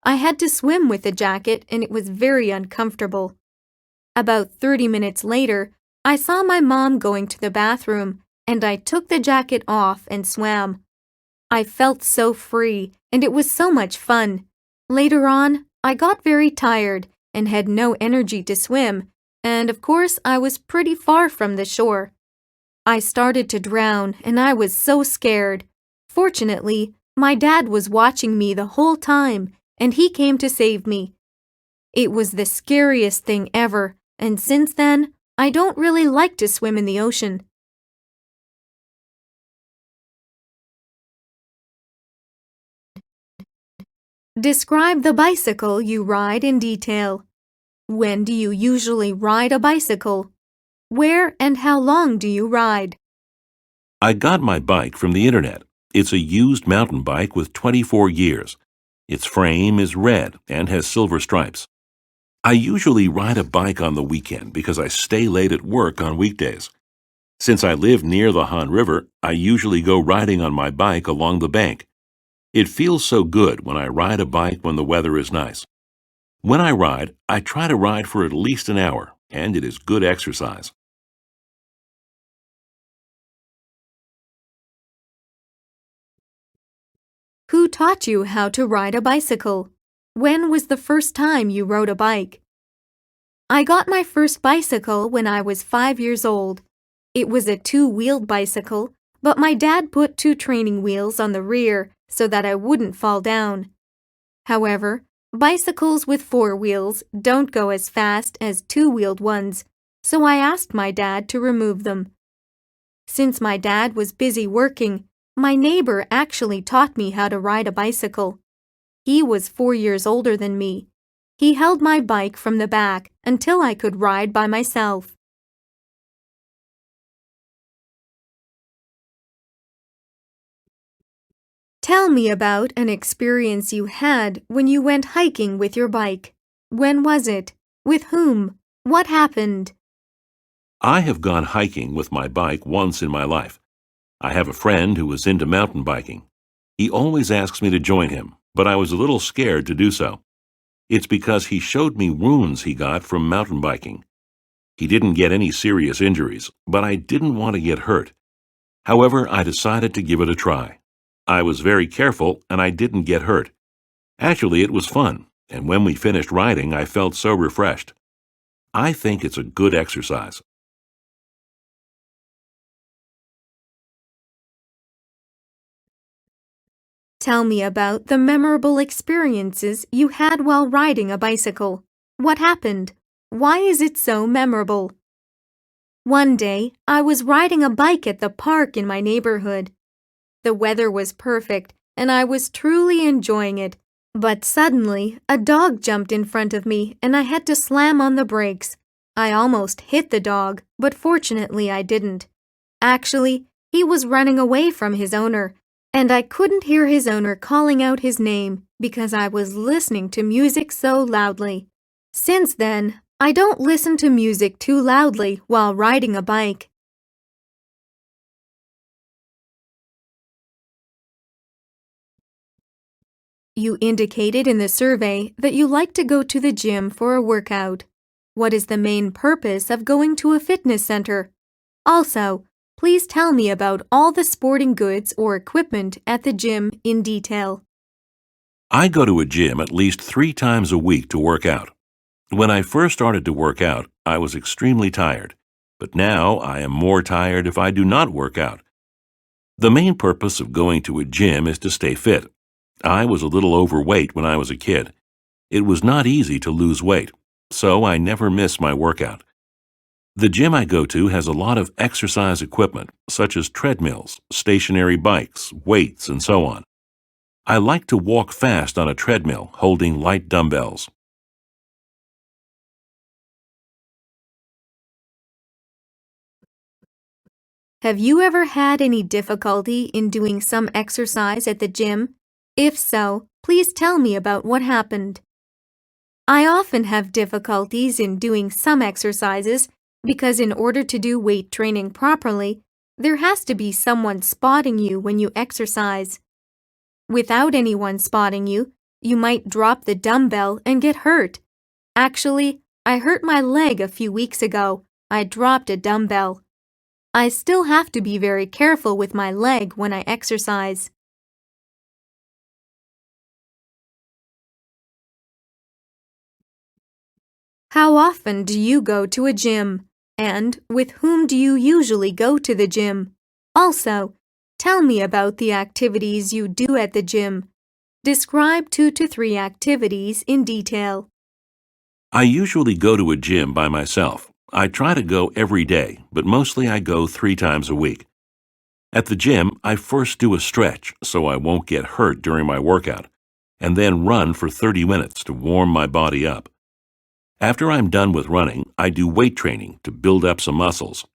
I had to swim with the jacket and it was very uncomfortable. About 30 minutes later, I saw my mom going to the bathroom and I took the jacket off and swam. I felt so free and it was so much fun. Later on, I got very tired and had no energy to swim, and of course I was pretty far from the shore. I started to drown and I was so scared. Fortunately, my dad was watching me the whole time and he came to save me. It was the scariest thing ever, and since then, I don't really like to swim in the ocean. Describe the bicycle you ride in detail. When do you usually ride a bicycle? Where and how long do you ride? I got my bike from the internet. It's a used mountain bike with 24 years. Its frame is red and has silver stripes. I usually ride a bike on the weekend because I stay late at work on weekdays. Since I live near the Han River, I usually go riding on my bike along the bank. It feels so good when I ride a bike when the weather is nice. When I ride, I try to ride for at least an hour, and it is good exercise. Who taught you how to ride a bicycle? When was the first time you rode a bike? I got my first bicycle when I was 5 years old. It was a two-wheeled bicycle, but my dad put two training wheels on the rear so that I wouldn't fall down. However, bicycles with four wheels don't go as fast as two-wheeled ones, so I asked my dad to remove them. Since my dad was busy working, my neighbor actually taught me how to ride a bicycle. He was 4 years older than me. He held my bike from the back until I could ride by myself. Tell me about an experience you had when you went hiking with your bike. When was it? With whom? What happened? I have gone hiking with my bike once in my life. I have a friend who is into mountain biking. He always asks me to join him, but I was a little scared to do so. It's because he showed me wounds he got from mountain biking. He didn't get any serious injuries, but I didn't want to get hurt. However, I decided to give it a try. I was very careful and I didn't get hurt. Actually, it was fun, and when we finished riding, I felt so refreshed. I think it's a good exercise. Tell me about the memorable experiences you had while riding a bicycle. What happened? Why is it so memorable? One day, I was riding a bike at the park in my neighborhood. The weather was perfect, and I was truly enjoying it. But suddenly, a dog jumped in front of me, and I had to slam on the brakes. I almost hit the dog, but fortunately I didn't. Actually, he was running away from his owner, and I couldn't hear his owner calling out his name because I was listening to music so loudly. Since then, I don't listen to music too loudly while riding a bike. You indicated in the survey that you like to go to the gym for a workout. What is the main purpose of going to a fitness center? Also, please tell me about all the sporting goods or equipment at the gym in detail. I go to a gym at least 3 times a week to work out. When I first started to work out, I was extremely tired, but now I am more tired if I do not work out. The main purpose of going to a gym is to stay fit. I was a little overweight when I was a kid. It was not easy to lose weight, so I never miss my workout. The gym I go to has a lot of exercise equipment, such as treadmills, stationary bikes, weights, and so on. I like to walk fast on a treadmill holding light dumbbells. Have you ever had any difficulty in doing some exercise at the gym? If so, please tell me about what happened. I often have difficulties in doing some exercises because in order to do weight training properly, there has to be someone spotting you when you exercise. Without anyone spotting you, you might drop the dumbbell and get hurt. Actually, I hurt my leg a few weeks ago. I dropped a dumbbell. I still have to be very careful with my leg when I exercise. How often do you go to a gym? And with whom do you usually go to the gym? Also, tell me about the activities you do at the gym. Describe 2 to 3 activities in detail. I usually go to a gym by myself. I try to go every day, but mostly I go 3 times a week. At the gym, I first do a stretch so I won't get hurt during my workout, and then run for 30 minutes to warm my body up. After I'm done with running, I do weight training to build up some muscles.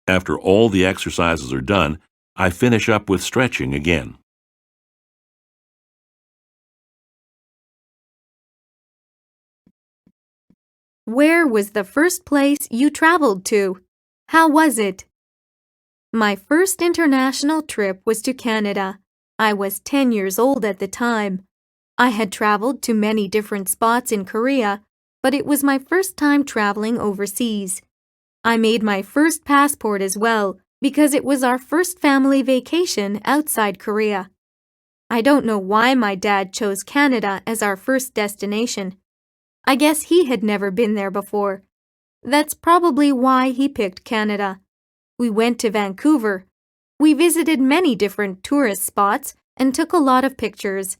After all the exercises are done, I finish up with stretching again. Where was the first place you traveled to? How was it? My first international trip was to Canada. I was 10 years old at the time. I had traveled to many different spots in Korea, but it was my first time traveling overseas. I made my first passport as well because it was our first family vacation outside Korea. I don't know why my dad chose Canada as our first destination. I guess he had never been there before. That's probably why he picked Canada. We went to Vancouver. We visited many different tourist spots and took a lot of pictures.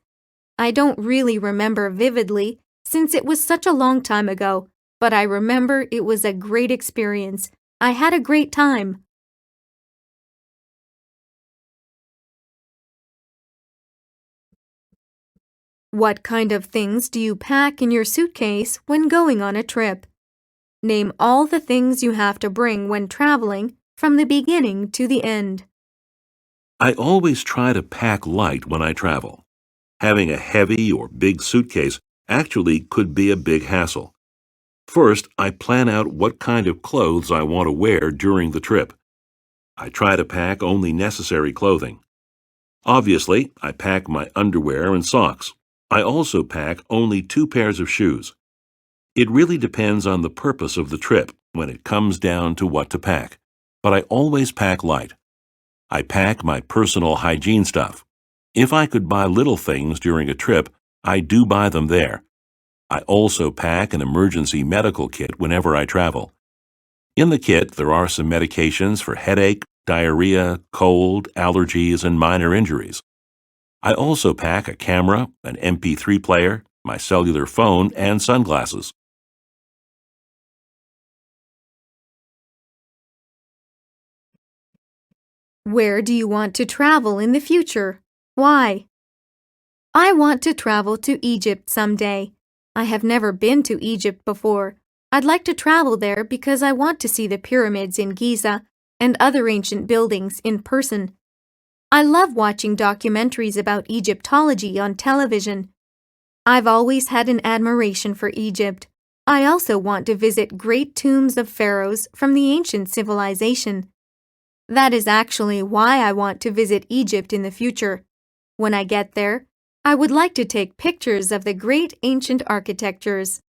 I don't really remember vividly since it was such a long time ago, but I remember it was a great experience. I had a great time. What kind of things do you pack in your suitcase when going on a trip? Name all the things you have to bring when traveling from the beginning to the end. I always try to pack light when I travel. Having a heavy or big suitcase actually could be a big hassle. First, I plan out what kind of clothes I want to wear during the trip. I try to pack only necessary clothing. Obviously, I pack my underwear and socks. I also pack only 2 pairs of shoes. It really depends on the purpose of the trip when it comes down to what to pack, but I always pack light. I pack my personal hygiene stuff. If I could buy little things during a trip, I do buy them there. I also pack an emergency medical kit whenever I travel. In the kit, there are some medications for headache, diarrhea, cold, allergies, and minor injuries. I also pack a camera, an MP3 player, my cellular phone, and sunglasses. Where do you want to travel in the future? Why? I want to travel to Egypt someday. I have never been to Egypt before. I'd like to travel there because I want to see the pyramids in Giza and other ancient buildings in person. I love watching documentaries about Egyptology on television. I've always had an admiration for Egypt. I also want to visit great tombs of pharaohs from the ancient civilization. That is actually why I want to visit Egypt in the future. When I get there, I would like to take pictures of the great ancient architectures.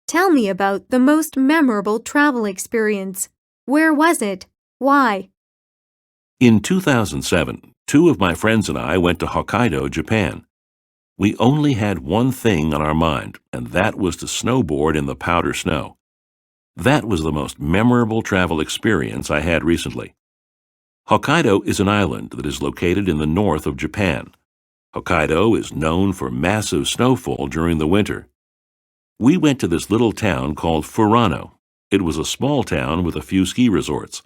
Tell me about the most memorable travel experience. Where was it? Why? In 2007, 2 of my friends and I went to Hokkaido, Japan. We only had one thing on our mind, and that was to snowboard in the powder snow. That was the most memorable travel experience I had recently. Hokkaido is an island that is located in the north of Japan. Hokkaido is known for massive snowfall during the winter. We went to this little town called Furano. It was a small town with a few ski resorts.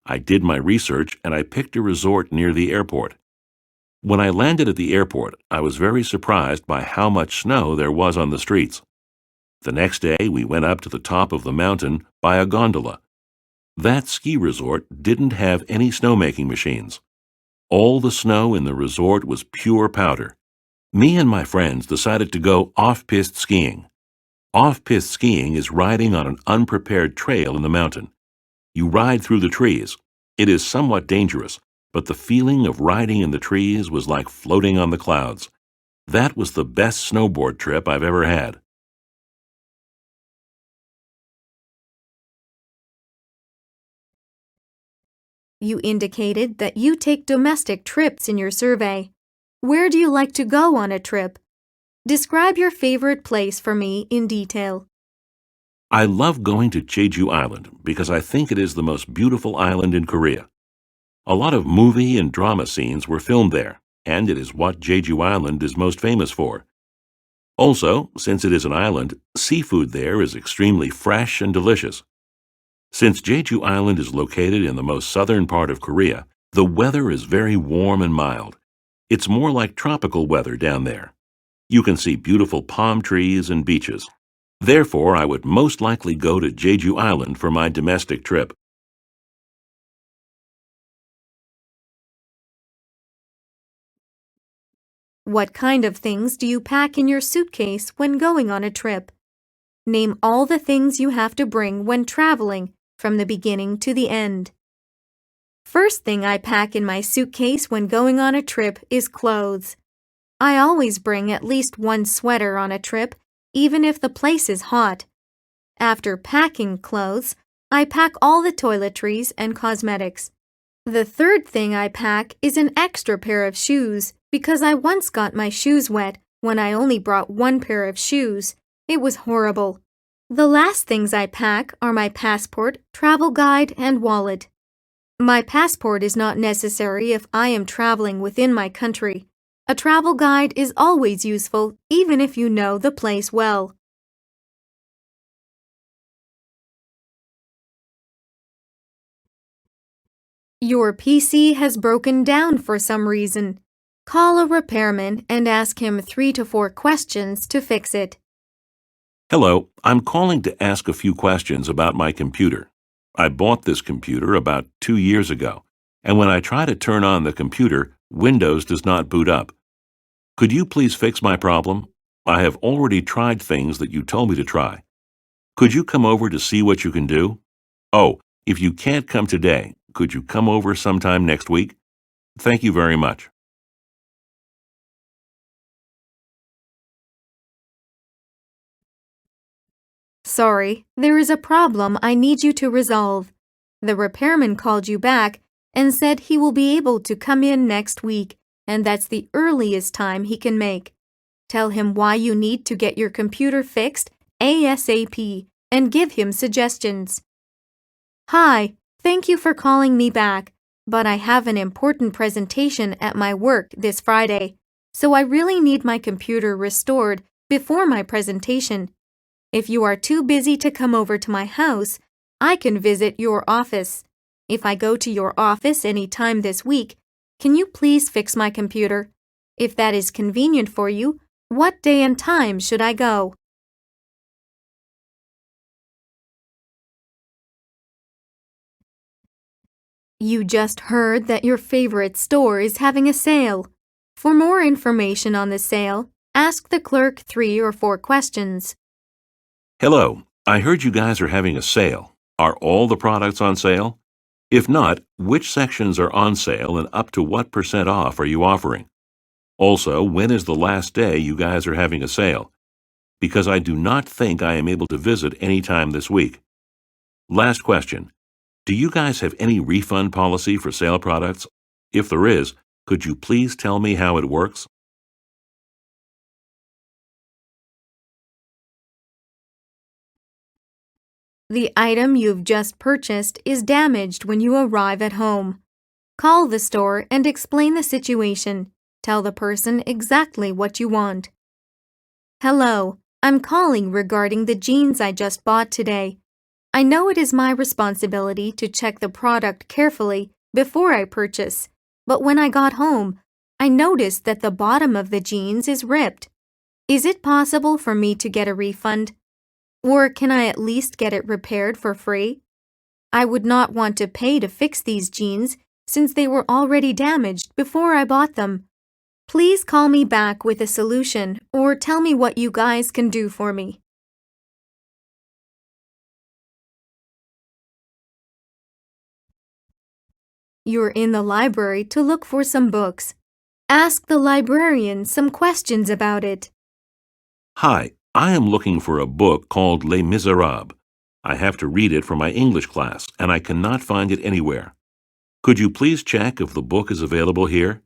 I did my research and I picked a resort near the airport. When I landed at the airport, I was very surprised by how much snow there was on the streets. The next day, we went up to the top of the mountain by a gondola. That ski resort didn't have any snowmaking machines. All the snow in the resort was pure powder. Me and my friends decided to go off-piste skiing. Off-piste skiing is riding on an unprepared trail in the mountain. You ride through the trees. It is somewhat dangerous, but the feeling of riding in the trees was like floating on the clouds. That was the best snowboard trip I've ever had. You indicated that you take domestic trips in your survey. Where do you like to go on a trip? Describe your favorite place for me in detail. I love going to Jeju Island because I think it is the most beautiful island in Korea. A lot of movie and drama scenes were filmed there, and it is what Jeju Island is most famous for. Also, since it is an island, seafood there is extremely fresh and delicious. Since Jeju Island is located in the most southern part of Korea, the weather is very warm and mild. It's more like tropical weather down there. You can see beautiful palm trees and beaches. Therefore, I would most likely go to Jeju Island for my domestic trip. What kind of things do you pack in your suitcase when going on a trip? Name all the things you have to bring when traveling, from the beginning to the end. First thing I pack in my suitcase when going on a trip is clothes. I always bring at least one sweater on a trip, even if the place is hot. After packing clothes, I pack all the toiletries and cosmetics. The third thing I pack is an extra pair of shoes because I once got my shoes wet when I only brought one pair of shoes. It was horrible. The last things I pack are my passport, travel guide, and wallet. My passport is not necessary if I am traveling within my country. A travel guide is always useful, even if you know the place well. Your PC has broken down for some reason. Call a repairman and ask him 3 to 4 questions to fix it. Hello, I'm calling to ask a few questions about my computer. I bought this computer about 2 years ago, and when I try to turn on the computer, Windows does not boot up. Could you please fix my problem? I have already tried things that you told me to try. Could you come over to see what you can do? Oh, if you can't come today, could you come over sometime next week? Thank you very much. Sorry, there is a problem I need you to resolve. The repairman called you back and said he will be able to come in next week, and that's the earliest time he can make. Tell him why you need to get your computer fixed ASAP and give him suggestions. Hi, thank you for calling me back, but I have an important presentation at my work this Friday, so I really need my computer restored before my presentation. If you are too busy to come over to my house, I can visit your office. If I go to your office any time this week, can you please fix my computer? If that is convenient for you, what day and time should I go? You just heard that your favorite store is having a sale. For more information on the sale, ask the clerk 3 or 4 questions. Hello, I heard you guys are having a sale. Are all the products on sale? If not, which sections are on sale and up to what % off are you offering? Also, when is the last day you guys are having a sale? Because I do not think I am able to visit any time this week. Last question. Do you guys have any refund policy for sale products? If there is, could you please tell me how it works? The item you've just purchased is damaged when you arrive at home. Call the store and explain the situation. Tell the person exactly what you want. Hello, I'm calling regarding the jeans I just bought today. I know it is my responsibility to check the product carefully before I purchase, but when I got home, I noticed that the bottom of the jeans is ripped. Is it possible for me to get a refund? Or can I at least get it repaired for free? I would not want to pay to fix these jeans since they were already damaged before I bought them. Please call me back with a solution or tell me what you guys can do for me. You're in the library to look for some books. Ask the librarian some questions about it. Hi, I am looking for a book called Les Miserables. I have to read it for my English class, and I cannot find it anywhere. Could you please check if the book is available here?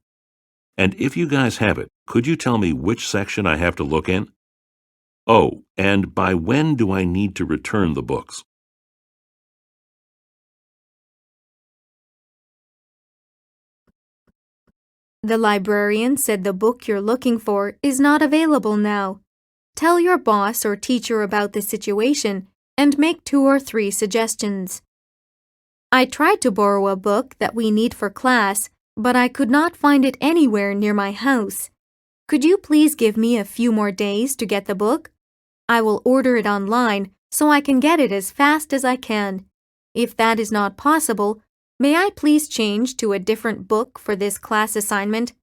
And if you guys have it, could you tell me which section I have to look in? Oh, and by when do I need to return the books? The librarian said the book you're looking for is not available now. Tell your boss or teacher about the situation and make 2 or 3 suggestions. I tried to borrow a book that we need for class, but I could not find it anywhere near my house. Could you please give me a few more days to get the book? I will order it online so I can get it as fast as I can. If that is not possible, may I please change to a different book for this class assignment?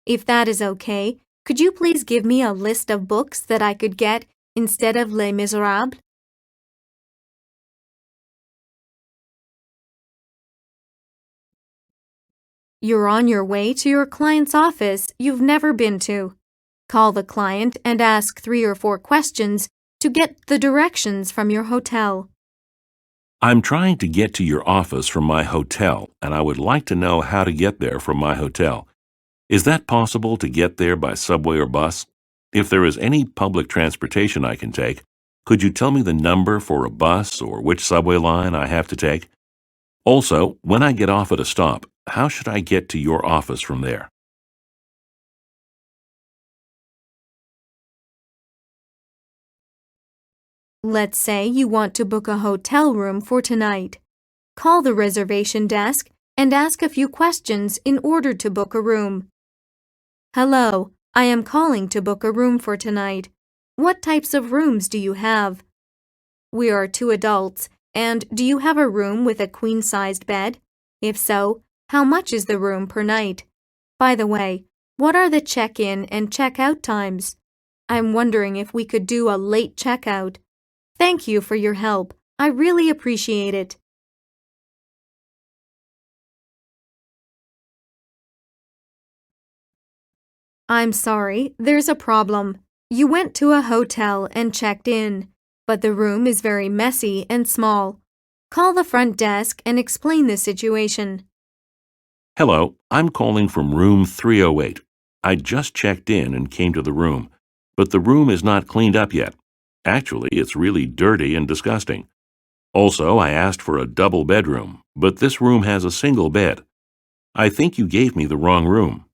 If that is okay, could you please give me a list of books that I could get instead of Les Miserables? You're on your way to your client's office you've never been to. Call the client and ask 3 or 4 questions to get the directions from your hotel. I'm trying to get to your office from my hotel, and I would like to know how to get there from my hotel. Is that possible to get there by subway or bus? If there is any public transportation I can take, could you tell me the number for a bus or which subway line I have to take? Also, when I get off at a stop, how should I get to your office from there? Let's say you want to book a hotel room for tonight. Call the reservation desk and ask a few questions in order to book a room. Hello, I am calling to book a room for tonight. What types of rooms do you have? We are 2 adults, and do you have a room with a queen-sized bed? If so, how much is the room per night? By the way, what are the check-in and check-out times? I'm wondering if we could do a late checkout. Thank you for your help. I really appreciate it. I'm sorry, there's a problem. You went to a hotel and checked in, but the room is very messy and small. Call the front desk and explain the situation. Hello, I'm calling from room 308. I just checked in and came to the room, but the room is not cleaned up yet. Actually, it's really dirty and disgusting. Also, I asked for a double bedroom, but this room has a single bed. I think you gave me the wrong room.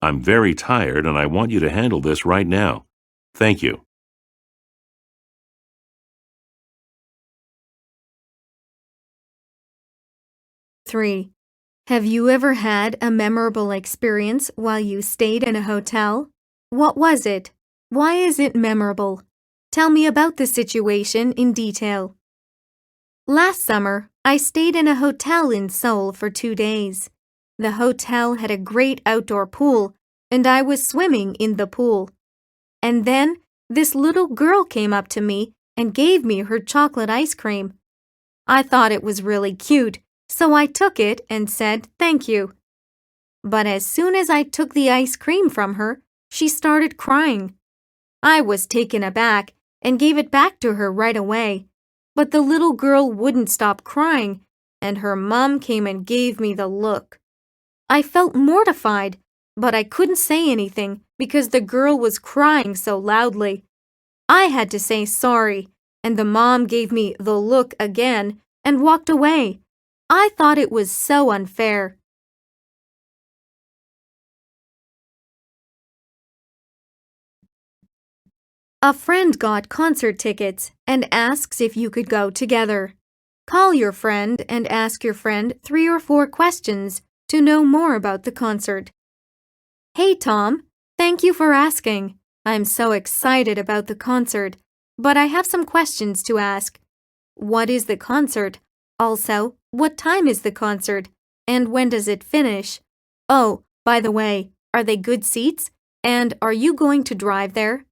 I'm very tired and I want you to handle this right now. Thank you. Three. Have you ever had a memorable experience while you stayed in a hotel? What was it? Why is it memorable? Tell me about the situation in detail. Last summer, I stayed in a hotel in Seoul for 2 days. The hotel had a great outdoor pool, and I was swimming in the pool. And then, this little girl came up to me and gave me her chocolate ice cream. I thought it was really cute, so I took it and said thank you. But as soon as I took the ice cream from her, she started crying. I was taken aback and gave it back to her right away. But the little girl wouldn't stop crying, and her mom came and gave me the look. I felt mortified, but I couldn't say anything because the girl was crying so loudly. I had to say sorry, and the mom gave me the look again and walked away. I thought it was so unfair. A friend got concert tickets and asks if you could go together. Call your friend and ask your friend 3 or 4 questions to know more about the concert. Hey Tom, thank you for asking. I'm so excited about the concert. but I have some questions to ask. What is the concert? Also, what time is the concert? And when does it finish? Oh, by the way, are they good seats? And are you going to drive there?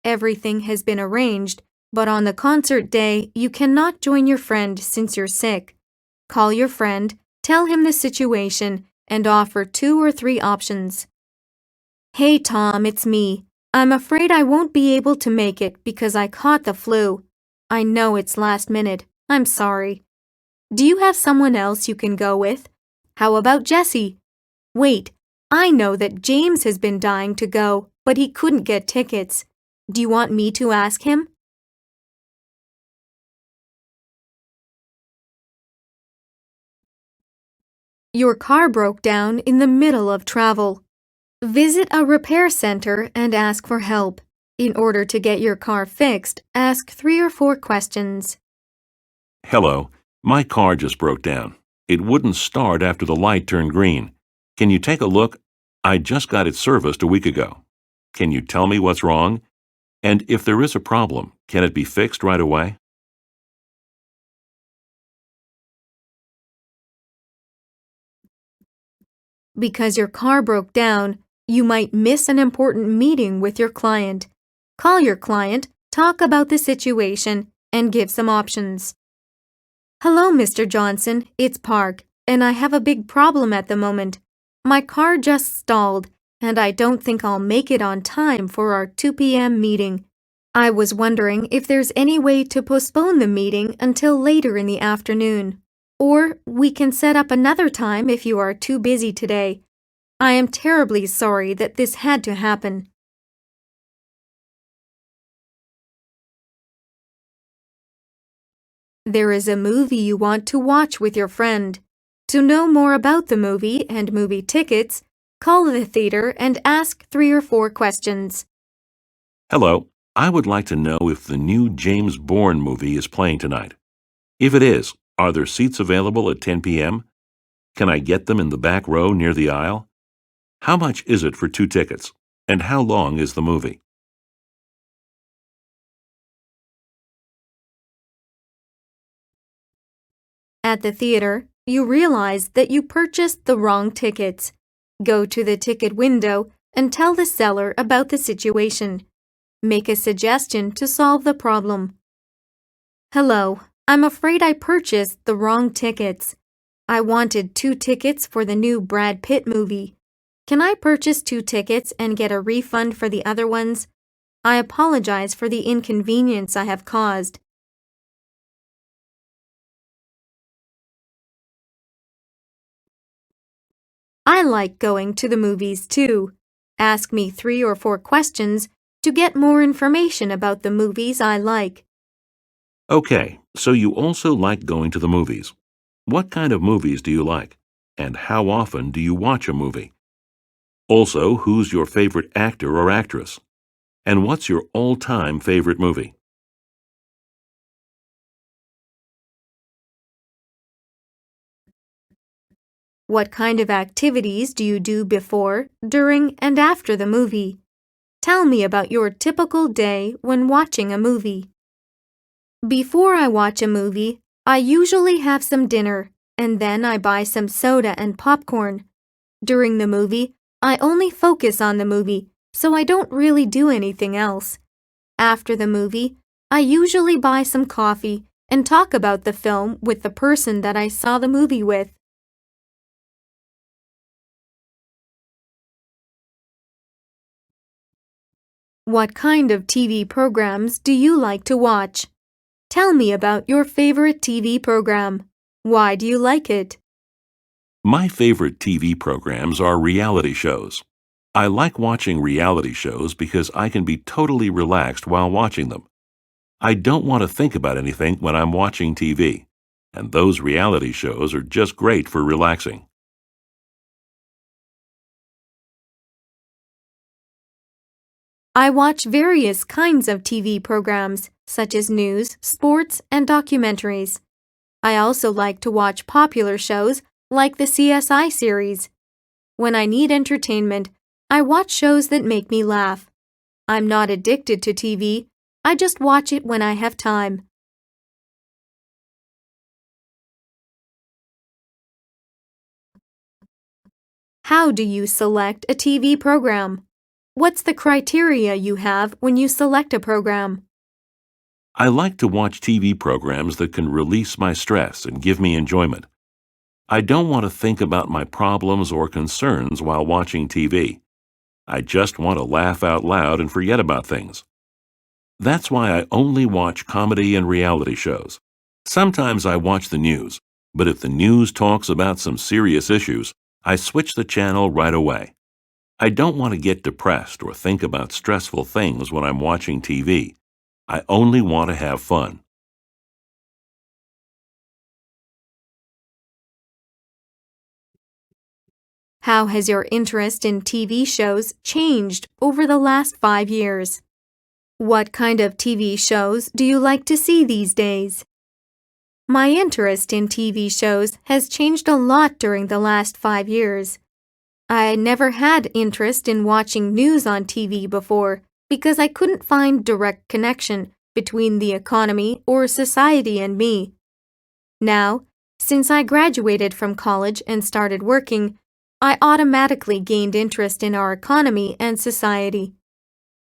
Everything has been arranged, but on the concert day, you cannot join your friend since you're sick. Call your friend, tell him the situation, and offer 2 or 3 options. Hey Tom, it's me. I'm afraid I won't be able to make it because I caught the flu. I know it's last minute. I'm sorry. Do you have someone else you can go with? How about Jesse? Wait, I know that James has been dying to go, but he couldn't get tickets. Do you want me to ask him? Your car broke down in the middle of travel. Visit a repair center and ask for help. In order to get your car fixed, ask 3 or 4 questions. Hello, my car just broke down. It wouldn't start after the light turned green. Can you take a look? I just got it serviced a week ago. Can you tell me what's wrong? And if there is a problem, can it be fixed right away? Because your car broke down, you might miss an important meeting with your client. Call your client, talk about the situation, and give some options. Hello, Mr. Johnson, it's Park, and I have a big problem at the moment. My car just stalled, and I don't think I'll make it on time for our 2 p.m. meeting. I was wondering if there's any way to postpone the meeting until later in the afternoon. Or we can set up another time if you are too busy today. I am terribly sorry that this had to happen. There is a movie you want to watch with your friend. To know more about the movie and movie tickets, call the theater and ask 3 or 4 questions. Hello, I would like to know if the new James Bourne movie is playing tonight. If it is, are there seats available at 10 p.m.? Can I get them in the back row near the aisle? How much is it for 2 tickets? And how long is the movie? At the theater, you realize that you purchased the wrong tickets. Go to the ticket window and tell the seller about the situation. Make a suggestion to solve the problem. Hello, I'm afraid I purchased the wrong tickets. I wanted 2 tickets for the new Brad Pitt movie. Can I purchase 2 tickets and get a refund for the other ones? I apologize for the inconvenience I have caused. I like going to the movies too. Ask me 3 or 4 questions to get more information about the movies I like. Okay, so you also like going to the movies. What kind of movies do you like? And how often do you watch a movie? Also, who's your favorite actor or actress? And what's your all-time favorite movie? What kind of activities do you do before, during, and after the movie? Tell me about your typical day when watching a movie. Before I watch a movie, I usually have some dinner, and then I buy some soda and popcorn. During the movie, I only focus on the movie, so I don't really do anything else. After the movie, I usually buy some coffee and talk about the film with the person that I saw the movie with. What kind of TV programs do you like to watch? Tell me about your favorite TV program. Why do you like it? My favorite TV programs are reality shows. I like watching reality shows because I can be totally relaxed while watching them. I don't want to think about anything when I'm watching TV, and those reality shows are just great for relaxing. I watch various kinds of TV programs, such as news, sports, and documentaries. I also like to watch popular shows like the CSI series. When I need entertainment, I watch shows that make me laugh. I'm not addicted to TV. I just watch it when I have time. How do you select a TV program? What's the criteria you have when you select a program? I like to watch TV programs that can release my stress and give me enjoyment. I don't want to think about my problems or concerns while watching TV. I just want to laugh out loud and forget about things. That's why I only watch comedy and reality shows. Sometimes I watch the news, but if the news talks about some serious issues, I switch the channel right away. I don't want to get depressed or think about stressful things when I'm watching TV. I only want to have fun. How has your interest in TV shows changed over the last 5 years? What kind of TV shows do you like to see these days? My interest in TV shows has changed a lot during the last 5 years. I never had interest in watching news on TV before because I couldn't find direct connection between the economy or society and me. Now, since I graduated from college and started working, I automatically gained interest in our economy and society.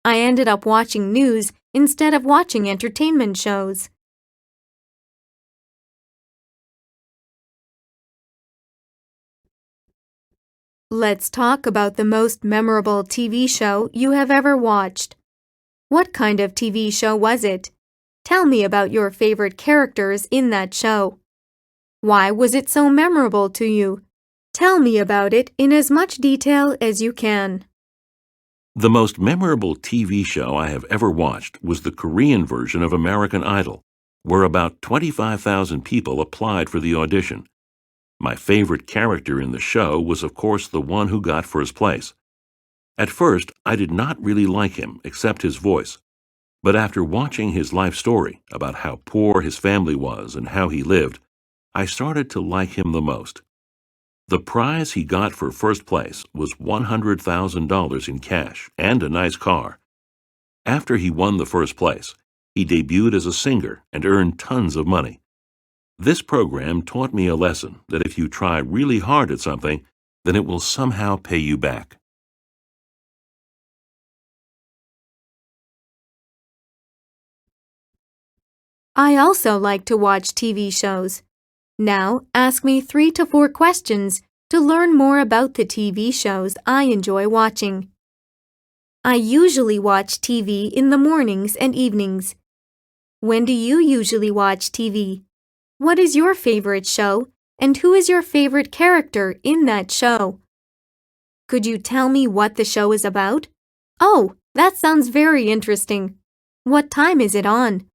I ended up watching news instead of watching entertainment shows. Let's talk about the most memorable TV show you have ever watched. What kind of TV show was it? Tell me about your favorite characters in that show. Why was it so memorable to you? Tell me about it in as much detail as you can. The most memorable TV show I have ever watched was the Korean version of American Idol, where about 25,000 people applied for the audition. My favorite character in the show was, of course, the one who got first place. At first, I did not really like him except his voice. But after watching his life story about how poor his family was and how he lived, I started to like him the most. The prize he got for first place was $100,000 in cash and a nice car. After he won the first place, he debuted as a singer and earned tons of money. This program taught me a lesson that if you try really hard at something, then it will somehow pay you back. I also like to watch TV shows. Now, ask me 3 to 4 questions to learn more about the TV shows I enjoy watching. I usually watch TV in the mornings and evenings. When do you usually watch TV? What is your favorite show, and who is your favorite character in that show? Could you tell me what the show is about? Oh, that sounds very interesting. What time is it on?